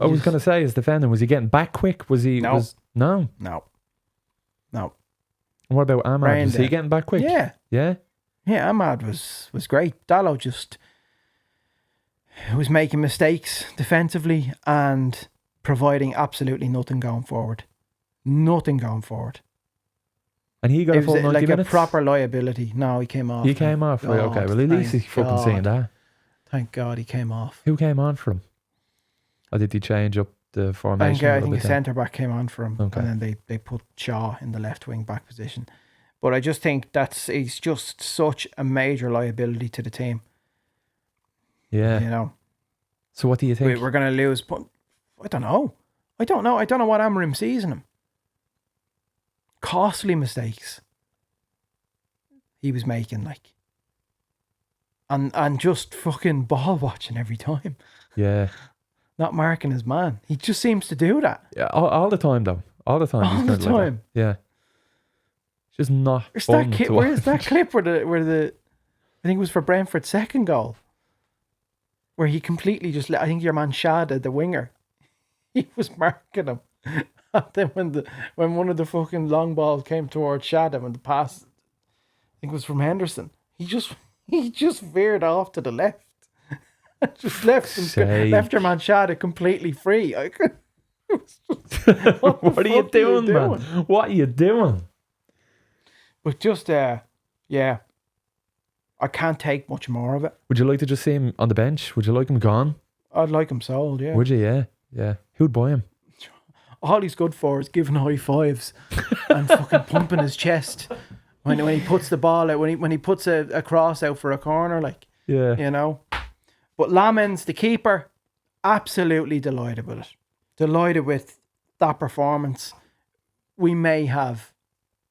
I was going to say, his defending, was he getting back quick? Was he? No. No. And what about Ahmad? Was he getting back quick? Yeah. Yeah? Yeah, Ahmad was great. Dallo just was making mistakes defensively and providing absolutely nothing going forward. Nothing going forward. And he got a full 90 like minutes? A proper liability. No, he came off. He came off, right, okay. Well, at least he's fucking seeing that. Thank God he came off. Who came on for him? Or did he change up the formation? I think the centre back came on for him. Okay. And then they put Shaw in the left wing back position. But I just think he's just such a major liability to the team. Yeah. So what do you think? We're going to lose. But I don't know. I don't know what Amorim sees in him. Costly mistakes he was making, like. And just fucking ball watching every time. Yeah. Not marking his man. He just seems to do that. Yeah, all the time though. All the time. All the time. Like yeah. Just not Where's fun that to where's watch. that clip where the I think it was for Brentford's second goal, where he completely just I think your man Shada, the winger, he was marking him. And then when one of the fucking long balls came towards Shada, when the pass, I think it was from Henderson, he just veered off to the left. Just left your man Shada completely free. What are you doing, man? What are you doing? But just yeah, I can't take much more of it. Would you like to just see him on the bench? Would you like him gone? I'd like him sold, yeah. Would you? Yeah. Who'd buy him? All he's good for is giving high fives and fucking pumping his chest when he puts the ball out, when he puts a cross out for a corner, like. Yeah. But Lamens, the keeper, absolutely delighted with it. Delighted with that performance. We may have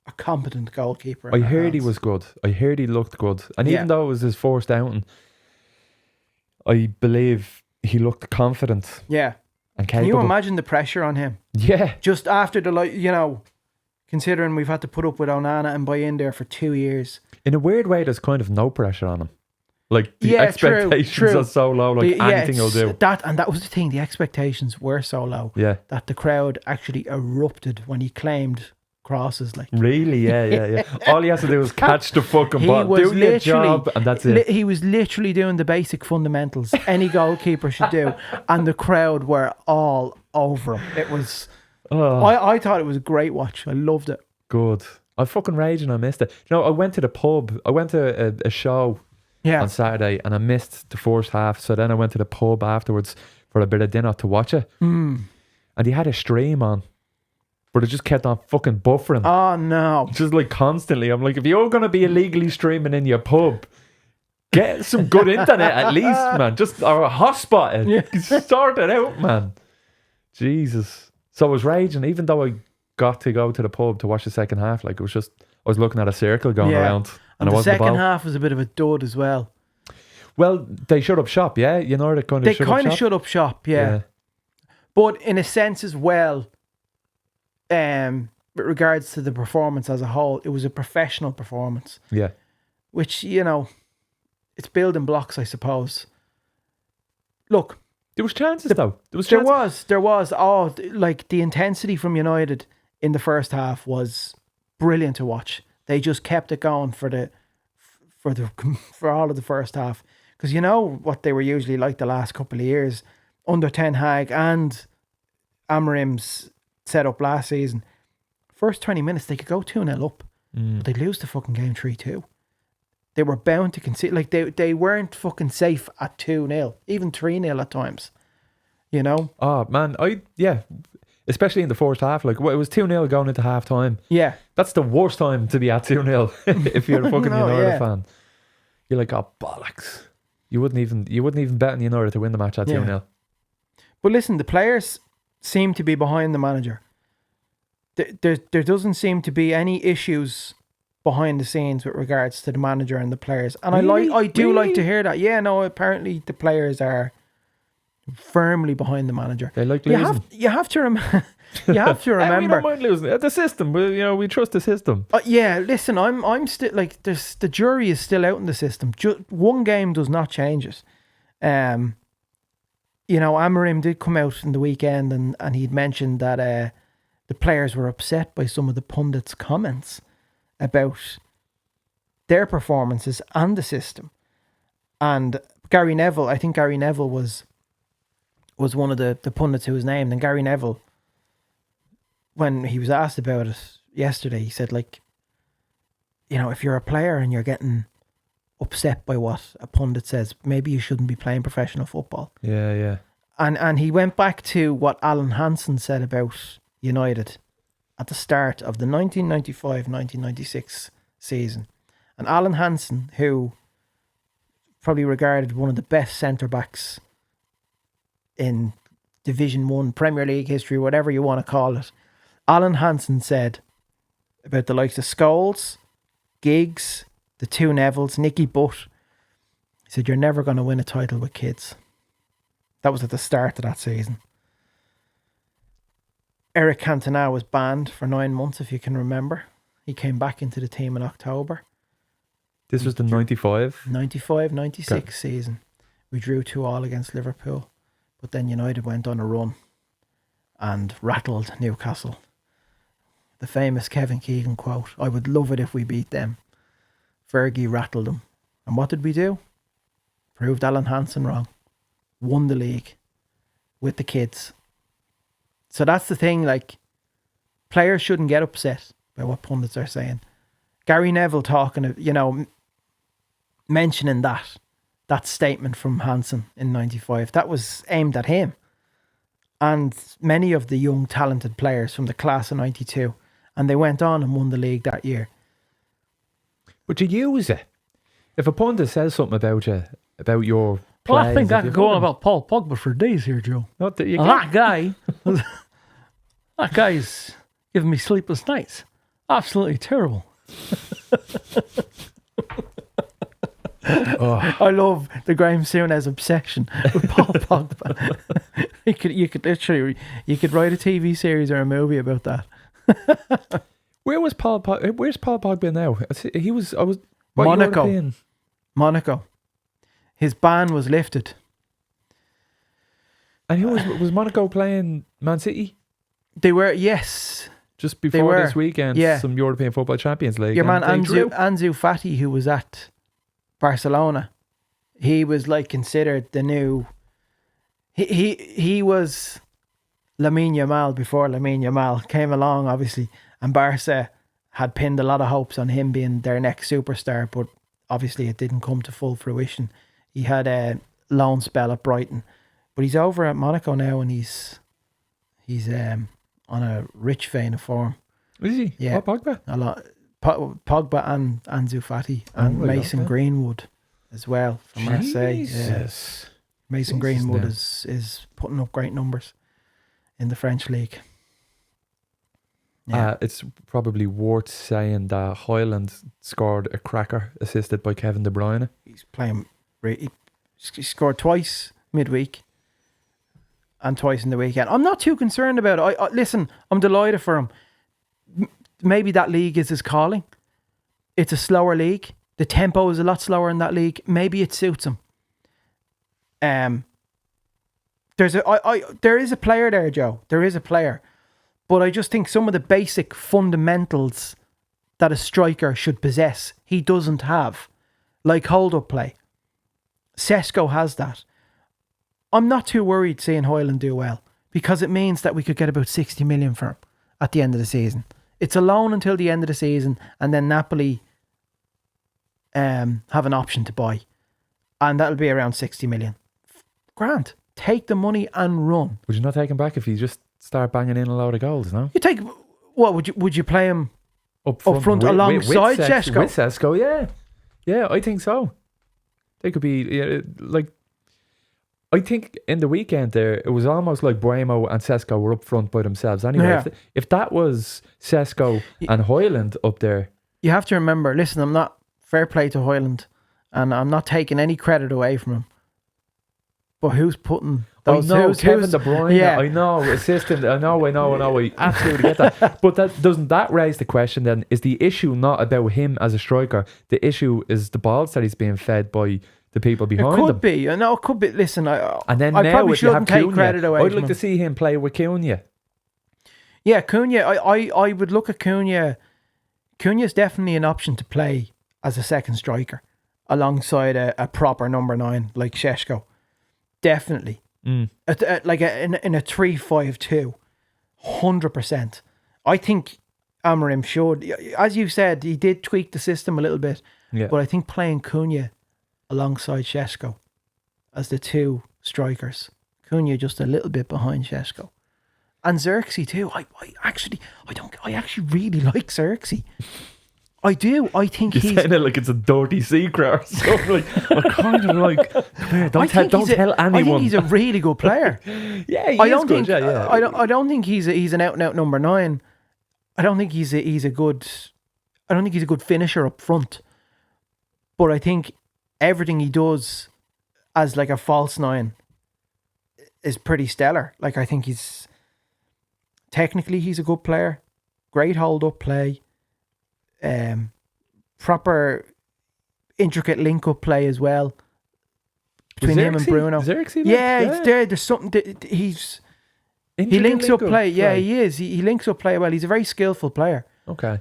a competent goalkeeper. I heard he was good. I heard he looked good. And even though it was his first outing, I believe he looked confident. Yeah. And capable. Can you imagine the pressure on him? Yeah. Just after considering we've had to put up with Onana and buy in there for 2 years. In a weird way, there's kind of no pressure on him. Like, the expectations are so low, anything he'll do. That was the thing, the expectations were so low. Yeah. That the crowd actually erupted when he claimed crosses. Like. Really? Yeah. All he has to do is catch the fucking ball, do your job, and that's it. He was literally doing the basic fundamentals any goalkeeper should do, and the crowd were all over him. It was... I thought it was a great watch. I loved it. Good. I fucking raging I missed it. I went to the pub. I went to a show on Saturday and I missed the first half. So then I went to the pub afterwards for a bit of dinner to watch it. And he had a stream on, but it just kept on fucking buffering. Oh no. Just like constantly. I'm like, if you're going to be illegally streaming in your pub, get some good internet at least, man. Just, or a hotspot. Sort it out, man. Jesus. So I was raging, even though I got to go to the pub to watch the second half. Like, it was just, I was looking at a circle going around. And the second half was a bit of a dud as well. Well, they shut up shop, yeah? They kind of shut up shop, yeah. But in a sense as well, with regards to the performance as a whole, it was a professional performance. Yeah. Which, it's building blocks, I suppose. Look. There was chances though. There was. Oh, like the intensity from United in the first half was brilliant to watch. They just kept it going for all of the first half. Because you know what they were usually like the last couple of years under Ten Hag and Amorim's setup last season. First 20 minutes, they could go 2-0 up, but they'd lose the fucking game 3-2. They were bound to concede. Like, they weren't fucking safe at 2-0, even 3-0 at times. You know? Oh, man. Especially in the first half. Like, it was 2-0 going into half time. Yeah. That's the worst time to be at 2-0 if you're a fucking United fan. You're like, oh, bollocks. You wouldn't even bet on United to win the match at 2-0. But listen, the players seem to be behind the manager. There doesn't seem to be any issues behind the scenes with regards to the manager and the players. And I do like to hear that. Yeah, no, apparently the players are firmly behind the manager. They like losing. You have to remember. We don't mind losing. The system, we trust the system. Yeah, listen, I'm still like the jury is still out in the system. One game does not change it. You know, Amorim did come out in the weekend and he'd mentioned that the players were upset by some of the pundits' comments about their performances and the system. And Gary Neville, I think Gary Neville was one of the pundits who was named, and Gary Neville, when he was asked about it yesterday, he said, like, you know, if you're a player and you're getting upset by what a pundit says, maybe you shouldn't be playing professional football. Yeah. And he went back to what Alan Hansen said about United at the start of the 1995-1996 season. And Alan Hansen, who probably regarded one of the best centre-backs in Division 1, Premier League history, whatever you want to call it, Alan Hansen said about the likes of Scholes, Giggs, the two Nevilles, Nicky Butt, he said, you're never going to win a title with kids. That was at the start of that season. Eric Cantona was banned for 9 months, if you can remember. He came back into the team in October. This was the 95-96 season. We drew 2-2 against Liverpool. But then United went on a run and rattled Newcastle. The famous Kevin Keegan quote, I would love it if we beat them. Fergie rattled them. And what did we do? Proved Alan Hansen wrong. Won the league with the kids. So that's the thing, like, players shouldn't get upset by what pundits are saying. Gary Neville talking, you know, mentioning that statement from Hansen in 95, that was aimed at him. And many of the young talented players from the class of 92. And they went on and won the league that year. But you use it. If a pundit says something about you, about your Well, plays, I think I could go on about Paul Pogba for days here, Joe. Not that you That guy, that guy's giving me sleepless nights. Absolutely terrible. I love the Graham Souness obsession with Paul Pogba. you could literally write a TV series or a movie about that. Where's Paul Pogba now? Monaco. His ban was lifted. And who was Monaco playing Man City? They were, yes. Just before this weekend, some European Football Champions League. Your man Ansu Fati, who was at Barcelona, he was like considered the new. He was Lamine Yamal before Lamine Yamal came along, obviously, and Barca had pinned a lot of hopes on him being their next superstar, but obviously it didn't come to full fruition. He had a loan spell at Brighton, but he's over at Monaco now, and he's on a rich vein of form. Is he? Yeah, Pogba. A lot. Pogba and Ansu Fati and Mason Greenwood as well from Marseille. Jesus. Mason Greenwood is putting up great numbers in the French league. Yeah. It's probably worth saying that Highland scored a cracker assisted by Kevin De Bruyne. He's playing. He scored twice midweek and twice in the weekend. I'm not too concerned about it. Listen, I'm delighted for him. Maybe that league is his calling. It's a slower league. The tempo is a lot slower in that league. Maybe it suits him. There is a player there, Joe. There is a player. But I just think some of the basic fundamentals that a striker should possess. He doesn't have. Like hold-up play. Sesko has that. I'm not too worried seeing Hoyland do well because it means that we could get about 60 million for him at the end of the season. It's a loan until the end of the season, and then Napoli have an option to buy, and that'll be around 60 million. Grand. Take the money and run. Would you not take him back if you just start banging in a load of goals, no? You take what would you play him Up front alongside Sesko? With Sesko, yeah. Yeah, I think so. They could be I think in the weekend there, it was almost like Buemo and Sesko were up front by themselves. Anyway, Yeah. if that was Sesko and Hoyland up there. You have to remember, listen, I'm not fair play to Hoyland, and I'm not taking any credit away from him. But who's putting those? Kevin De Bruyne. Yeah. I know, assistant. I know. I absolutely get that. But doesn't that raise the question? Then is the issue not about him as a striker? The issue is the balls that he's being fed by the people behind him. It could be. No, it could be. Listen, I if probably you shouldn't have take Cunha, credit away. I'd from like to him. see him play with Cunha. Yeah, Cunha. I would look at Cunha. Cunha's definitely an option to play as a second striker alongside a proper number 9 like Šeško. Definitely. In a 3-5-2. 100%. I think Amorim should. As you said, he did tweak the system a little bit. Yeah. But I think playing Cunha alongside Šeško as the two strikers. Cunha just a little bit behind Šeško. And Xerxes too. I actually really like Xerxes. I do. I think You're saying it like it's a dirty secret or something. Like, I kind of like. Come here, don't tell anyone. I think he's a really good player. Yeah, he is good. Yeah. I don't think he's an out and out number 9. I don't think he's a good finisher up front. But I think everything he does as like a false 9 is pretty stellar. Like I think technically he's a good player. Great hold up play. Proper intricate link up play as well between him and Bruno. Xerxes, it's there. There's something that he links up play. Yeah, he is. He links up play well. He's a very skillful player. Okay.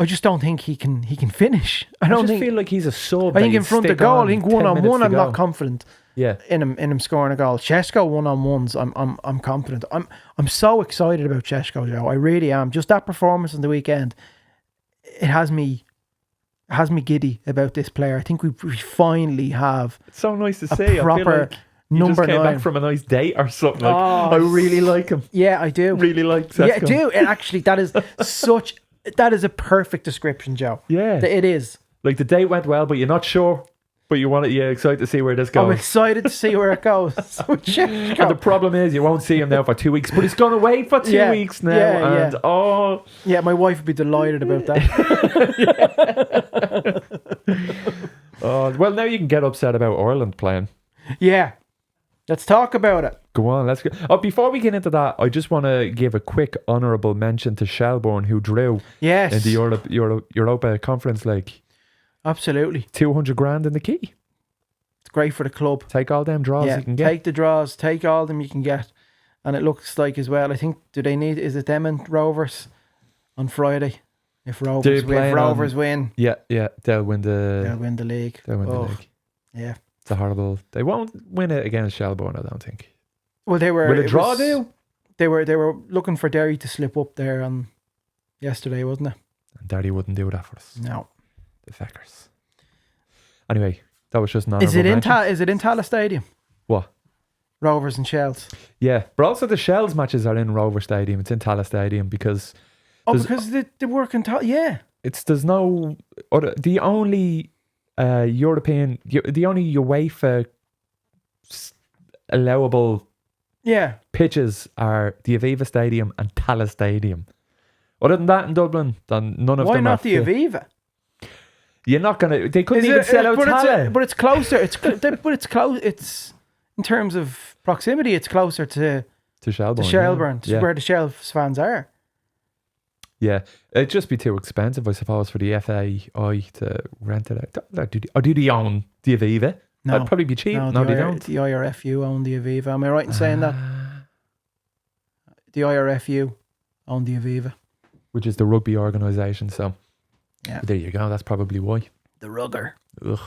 I just don't think he can finish. I feel like he's a sub. I think in front of goal, I think 1-on-1, I'm not confident. Yeah. In him scoring a goal. Šeško 1-on-1s, I'm confident. I'm so excited about Šeško, Joe. I really am. Just that performance on the weekend, it has me giddy about this player. I think we finally have. It's so nice to see. Proper I feel like you number just came 9 back from a nice date or something. Like, I really like him. Yeah, I do. Really like Sesko. Yeah, I do. And actually, that is a perfect description, Joe. Yeah, it is. Like the date went well, but you're not sure. But you're excited to see where this goes. I'm excited to see where it goes. And the problem is you won't see him now for 2 weeks, but he's going away for 2 weeks now. Yeah, my wife would be delighted about that. Well, now you can get upset about Ireland playing. Yeah, let's talk about it. Go on, let's go. Before we get into that, I just want to give a quick honourable mention to Shelbourne, who drew in the Europa Conference League. Absolutely. 200 grand in the key. It's great for the club. Take all them draws you can get. Take the draws, take all of them you can get. And it looks like as well, I think, is it them and Rovers on Friday? If Rovers win. Yeah, they'll win the league. They'll win the league. Yeah. It's a horrible. They won't win it against Shelbourne, I don't think. Well, they were. Will a draw do? They were looking for Derry to slip up there on yesterday, wasn't it? And Derry wouldn't do that for us. No. The feckers. Anyway, that was just not. Is it in Tala Stadium? What? Rovers and Shells. Yeah, but also the Shells matches are in Rover Stadium. It's in Tala Stadium because. Because they work in Tala. Yeah. There's no the only European, the only UEFA allowable pitches are the Aviva Stadium and Tala Stadium. Other than that, in Dublin, then none of them. Why not the Aviva? You're not gonna. They couldn't even sell out Tala. But it's closer. It's close. It's in terms of proximity. It's closer to Shelbourne, where the Shells fans are. Yeah, it'd just be too expensive, I suppose, for the FAI to rent it out. Do they own the Aviva? No, that'd probably be cheap. No, they don't. The IRFU own the Aviva. Am I right in saying that? The IRFU own the Aviva, which is the rugby organisation. So Yeah. But there you go. That's probably why. The rugger. Ugh.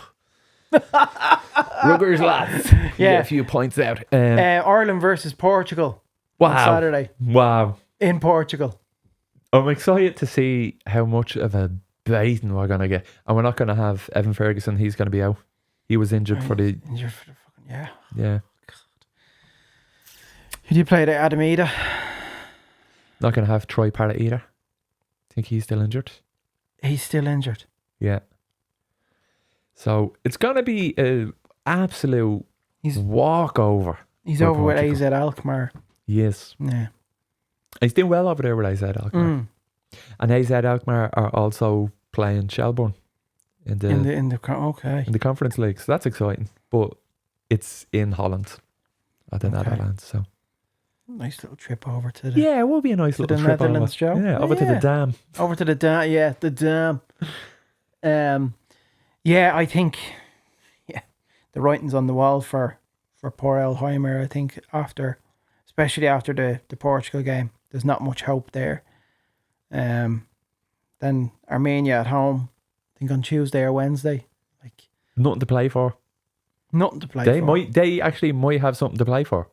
Ruggers, lads. Yeah. A few points out. Ireland versus Portugal on Saturday Wow. in Portugal. I'm excited to see how much of a beating we're going to get. And we're not going to have Evan Ferguson. He's going to be out. He was injured for the... Injured for the fucking... Yeah. Yeah. Who do you play there? Adamida? Not going to have Troy Parrott either. Think he's still injured. He's still injured. Yeah. So it's going to be an absolute walkover. He's over with AZ Alkmaar. Yes. Yeah. He's doing well over there with AZ Alkmaar. And AZ Alkmaar are also playing Shelbourne in the Conference League. So that's exciting. But it's in Holland at the Netherlands. So nice little trip over to the... Yeah, it will be a nice little trip Netherlands, Joe. Yeah, over to the dam. Over to the dam, yeah, the dam. Yeah, I think the writing's on the wall for poor Elheimer. I think especially after the Portugal game, there's not much hope there. Then Armenia at home, I think on Tuesday or Wednesday. Like nothing to play for. Nothing to play for. They actually might have something to play for.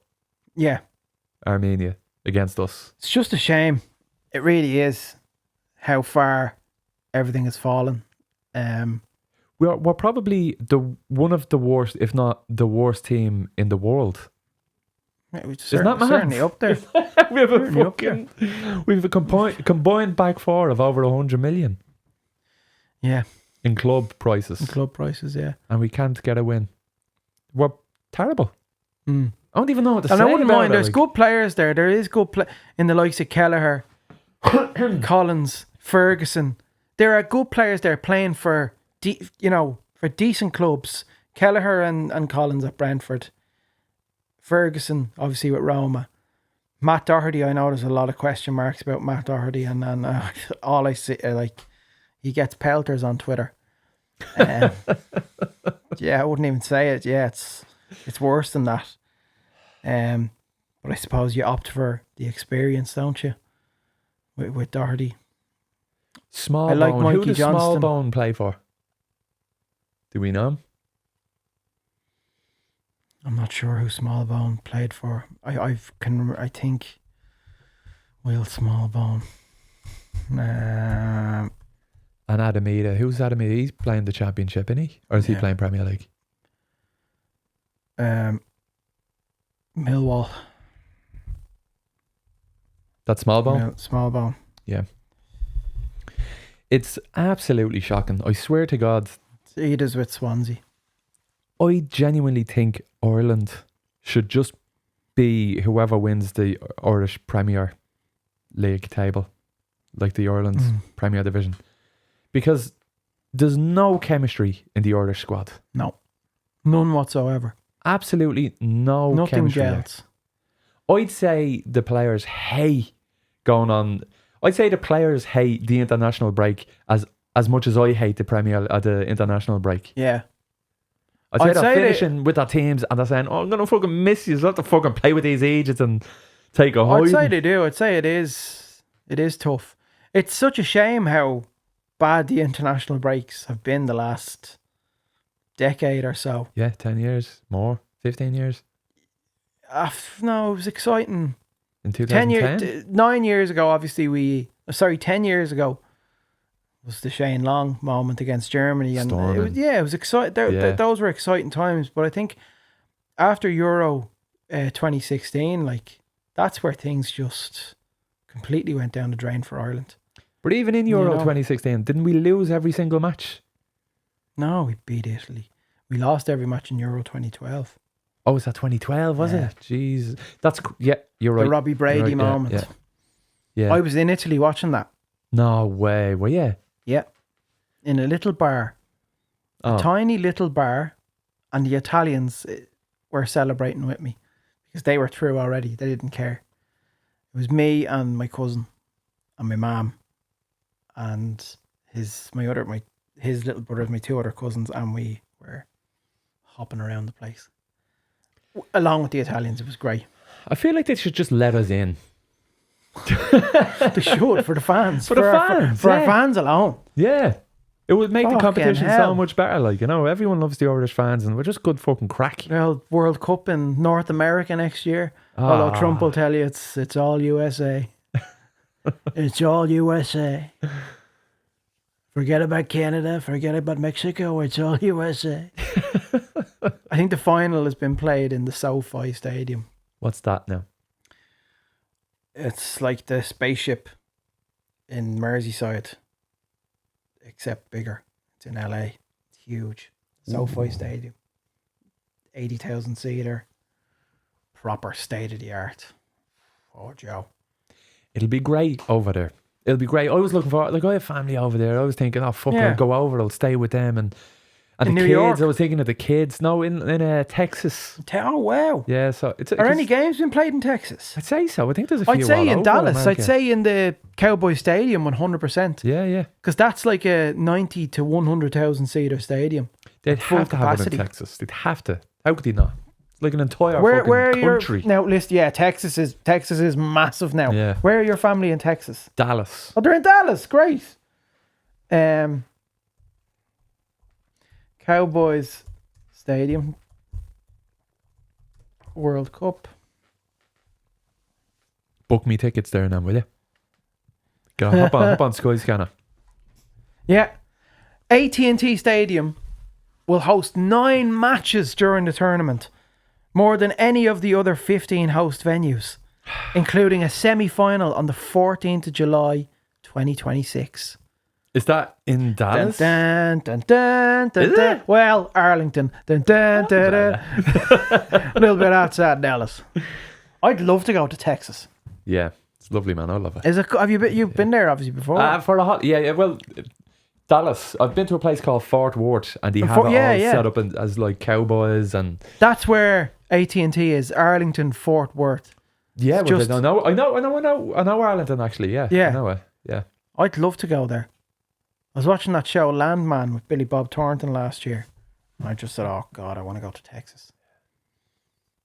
Yeah. Armenia against us. It's just a shame. It really is how far everything has fallen. We're probably one of the worst, if not the worst team in the world. It's certainly up there. we have a combined back four of over 100 million. Yeah. In club prices. Yeah. And we can't get a win. We're terrible. I don't even know what to say. And I wouldn't mind. There's good players there. There is good play in the likes of Kelleher, Collins, Ferguson. There are good players there playing for decent clubs. Kelleher and Collins at Brentford. Ferguson, obviously with Roma. Matt Doherty, I know there's a lot of question marks about Matt Doherty, and all I see, he gets pelters on Twitter. Yeah, I wouldn't even say it. Yeah, it's worse than that. But I suppose you opt for the experience, don't you? With Doherty. Smallbone. Like Mikey Who does Johnston. Smallbone play for? Do we know him? I'm not sure who Smallbone played for. I think Will Smallbone. And Adamida. Who's Adamida? He's playing the Championship, isn't he? Or is he playing Premier League? Millwall. That's Smallbone? Smallbone. Yeah. It's absolutely shocking. I swear to God. He does with Swansea. I genuinely think Ireland should just be whoever wins the Irish Premier League table. Like the Ireland Premier Division. Because there's no chemistry in the Irish squad. No. None whatsoever. Absolutely no chemistry. Nothing gels. I'd say the players hate going on. I'd say the players hate the international break as much as I hate the international break. Yeah. I'd say they're finishing with their teams and they're saying, "Oh, I'm gonna fucking miss you. You have to fucking play with these agents and take a hiding." I'd say they do. I'd say it is tough. It's such a shame how bad the international breaks have been the last decade or so. Yeah, 10 years, more, 15 years. No, it was exciting. In 2010? 9 years ago, obviously 10 years ago was the Shane Long moment against Germany. And it was exciting. Those were exciting times. But I think after Euro 2016, that's where things just completely went down the drain for Ireland. But even in Euro 2016, didn't we lose every single match? No, we beat Italy. We lost every match in Euro 2012. Oh, was that 2012, was it? Jeez. You're right. The Robbie Brady moment. Yeah. I was in Italy watching that. No way, were you? Yeah. In a little bar. A tiny little bar. And the Italians were celebrating with me. Because they were through already. They didn't care. It was me and my cousin. And my mum. And his little brother, my two other cousins. And we were hopping around the place. Along with the Italians, it was great. I feel like they should just let us in. They should, for the fans. For the fans. For our fans alone. Yeah. It would make the Fucking competition hell. so much better. Like, you know, everyone loves the Irish fans and we're just good fucking crack. Well, World Cup in North America next year. Although Trump will tell you it's all USA. It's all USA. Forget about Canada. Forget about Mexico. It's all USA. I think the final has been played in the SoFi Stadium. What's that now? It's like the spaceship in Merseyside, except bigger. It's in LA. It's huge. SoFi Stadium. 80,000 seater. Proper state of the art. Oh, Joe. It'll be great over there. It'll be great. I was looking for, like, I have family over there. I was thinking, oh, fuck, Yeah. I'll go over, I'll stay with them. And the In New kids, York? I was thinking of the kids. No, in Texas. Oh, wow. Yeah, so it's... Are any games been played in Texas? I'd say so. I think there's a few I'd say all in over Dallas. America. I'd say in the Cowboy Stadium 100%. Yeah, yeah. Because that's like a 90 to 100,000 seater stadium. They'd Full have to have it capacity. in Texas. They'd have to. How could they not? It's like an entire Where fucking are your country. now? Listen, yeah, Texas is massive now. Yeah. Where are your family in Texas? Dallas. Oh, they're in Dallas. Great. Cowboys Stadium. World Cup. Book me tickets there now, will you? Go hop on Skyscanner. Yeah. AT&T Stadium will host 9 matches during the tournament, more than any of the other 15 host venues, including a semi-final on the 14th of July 2026. Is that in Dallas? Dun, dun, dun, dun, Is dun. it? Well, Arlington. Dun, dun, dun, dun. A little bit outside Dallas. I'd love to go to Texas. Yeah, it's lovely, man. I love it. Is it? Have you been? You've been there obviously before. For a hot, yeah. Well, Dallas. I've been to a place called Fort Worth, and they have it all set up as like cowboys and. That's where AT&T is. Arlington, Fort Worth. Yeah, well, just- I know Arlington actually. Yeah, Yeah. I know it. Yeah. I'd love to go there. I was watching that show Landman with Billy Bob Thornton last year. And I just said, oh God, I want to go to Texas.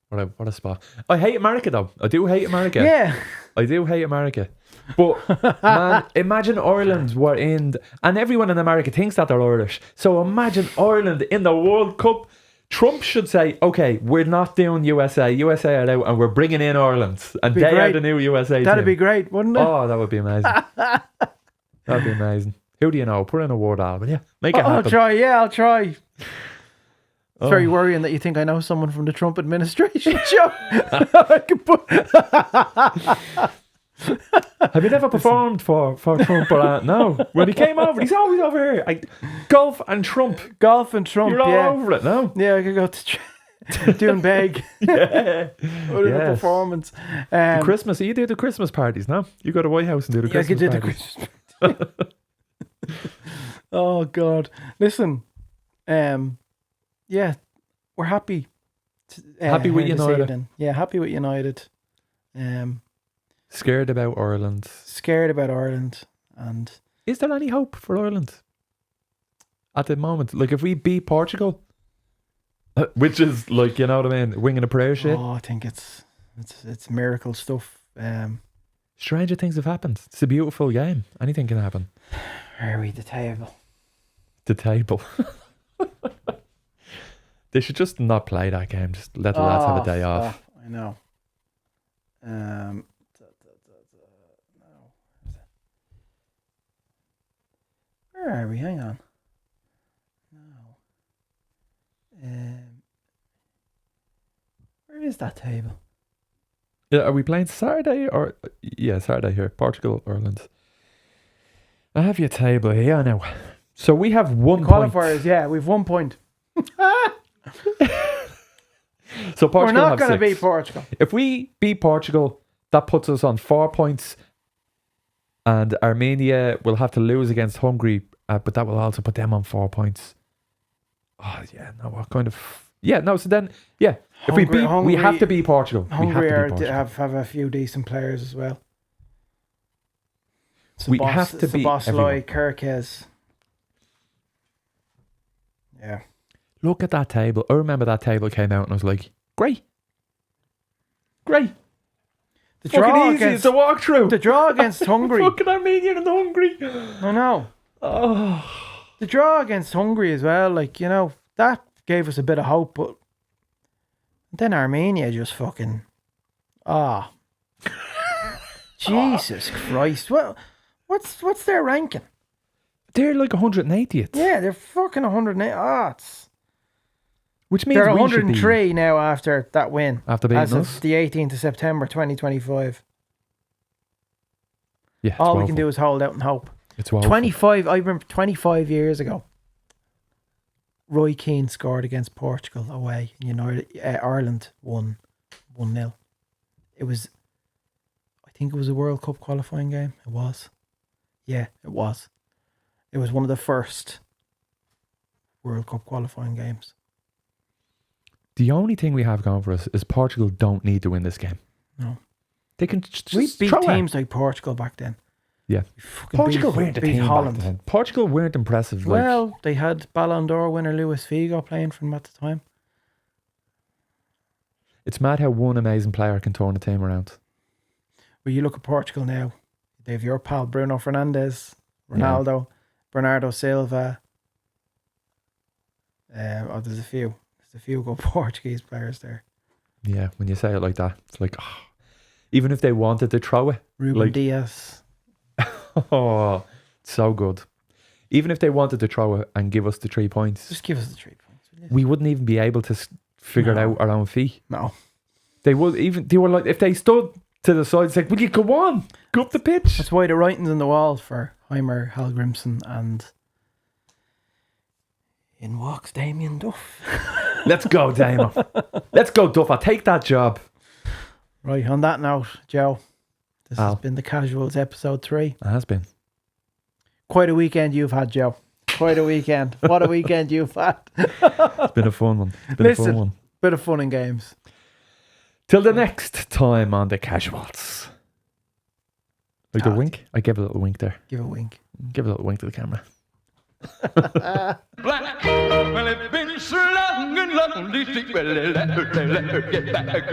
What a spot. I hate America though. I do hate America. Yeah. I do hate America. But man, imagine Ireland were in, and everyone in America thinks that they're Irish. So imagine Ireland in the World Cup. Trump should say, okay, we're not doing USA. USA are out and we're bringing in Ireland. And Be they are great. the new USA That'd team. be great, wouldn't it? Oh, that would be amazing. That'd be amazing. Who do you know? Put in a word, Al, will you? Make it I'll happen. try. Yeah, I'll try. It's Oh. very worrying that you think I know someone from the Trump administration, Joe. I can put... Have you never performed for Trump or no? When he came over, he's always over here. Golf and Trump. Golf and Trump, You're all yeah. over it now. Yeah, I could go to Doonbeg. Yeah. What a Yes. performance. Christmas, you do the Christmas parties, no? You go to White House and do the Yeah, I could Christmas do the parties. Christmas. Oh God! Listen, yeah, we're happy. Happy with here this United. evening. Yeah, happy with United. Scared about Ireland. Scared about Ireland, and Is there any hope for Ireland at the moment? Like if we beat Portugal, which is like, you know what I mean, winging a prayer shit. oh, I think it's miracle stuff. Stranger things have happened. It's a beautiful game. Anything can happen. Where are we? The table. The table. They should just not play that game. Just let the lads have a day off. Stop. I know. No. Where are we? Hang on. No. Where is that table? Yeah, are we playing Saturday or Saturday here? Portugal, Ireland. I have your table here now. So we have 1 point. Qualifiers, yeah, we've 1 point. So Portugal We're not have going to 6. beat Portugal. If we beat Portugal, that puts us on 4 points. And Armenia will have to lose against Hungary, but that will also put them on 4 points. Oh, yeah, no, what kind of... Yeah, no, so then, yeah. If we beat, we have to beat Portugal. Hungary we have have a few decent players as well. We have to beat Szoboszlai, Kirkes. Yeah. Look at that table. I remember that table came out and I was like, great. Great. The Fucking draw easy. against It's a walkthrough. the draw against Hungary. Fucking Armenian and Hungary. I know. Oh. The draw against Hungary as well, like, you know, that gave us a bit of hope, but then Armenia just fucking... Jesus Christ. What's their ranking? They're like 180th. Yeah, they're fucking 108. Which means they're we should 103 be, now after that win. After beating as us. of the 18th of September 2025. Yeah, all we can do is hold out and hope. It's woeful. 25. I remember 25 years ago. Roy Keane scored against Portugal away. Ireland won 1-0. It was, I think it was a World Cup qualifying game. It was. Yeah, it was. It was one of the first World Cup qualifying games. The only thing we have going for us is Portugal don't need to win this game. No. They can just we beat throw teams like Portugal back then. Yeah. Portugal weren't a team Holland. back then. Portugal weren't impressive. Well, they had Ballon d'Or winner Luis Figo playing for them at the time. It's mad how one amazing player can turn a team around. Well, you look at Portugal now. They have your pal Bruno Fernandes, Ronaldo, Bernardo Silva. There's a few good Portuguese players there. Yeah, when you say it like that, it's like, even if they wanted to throw it. Ruben Diaz. Oh, so good. Even if they wanted to throw it and give us the 3 points. Just give us the 3 points. We wouldn't even be able to figure it out our own feet. No. They were like, if they stood to the side, it's like, will you go on? Go up the pitch. That's why the writing's on the wall for Heimer Hallgrimsson, and in walks Damien Duff. Let's go, Damon. Let's go, Duff. I'll take that job. Right, on that note, Joe, this has been the Casuals episode 3. It has been. Quite a weekend you've had, Joe. Quite a weekend. What a weekend you've had. It's been a fun one. It's been a fun one. Bit of fun and games. Till the next time on the Casuals. Like the wink? I gave a little wink there. Give a wink. Give a little wink to the camera. Black. Well, it's been so long and lonely. Well, let her get back.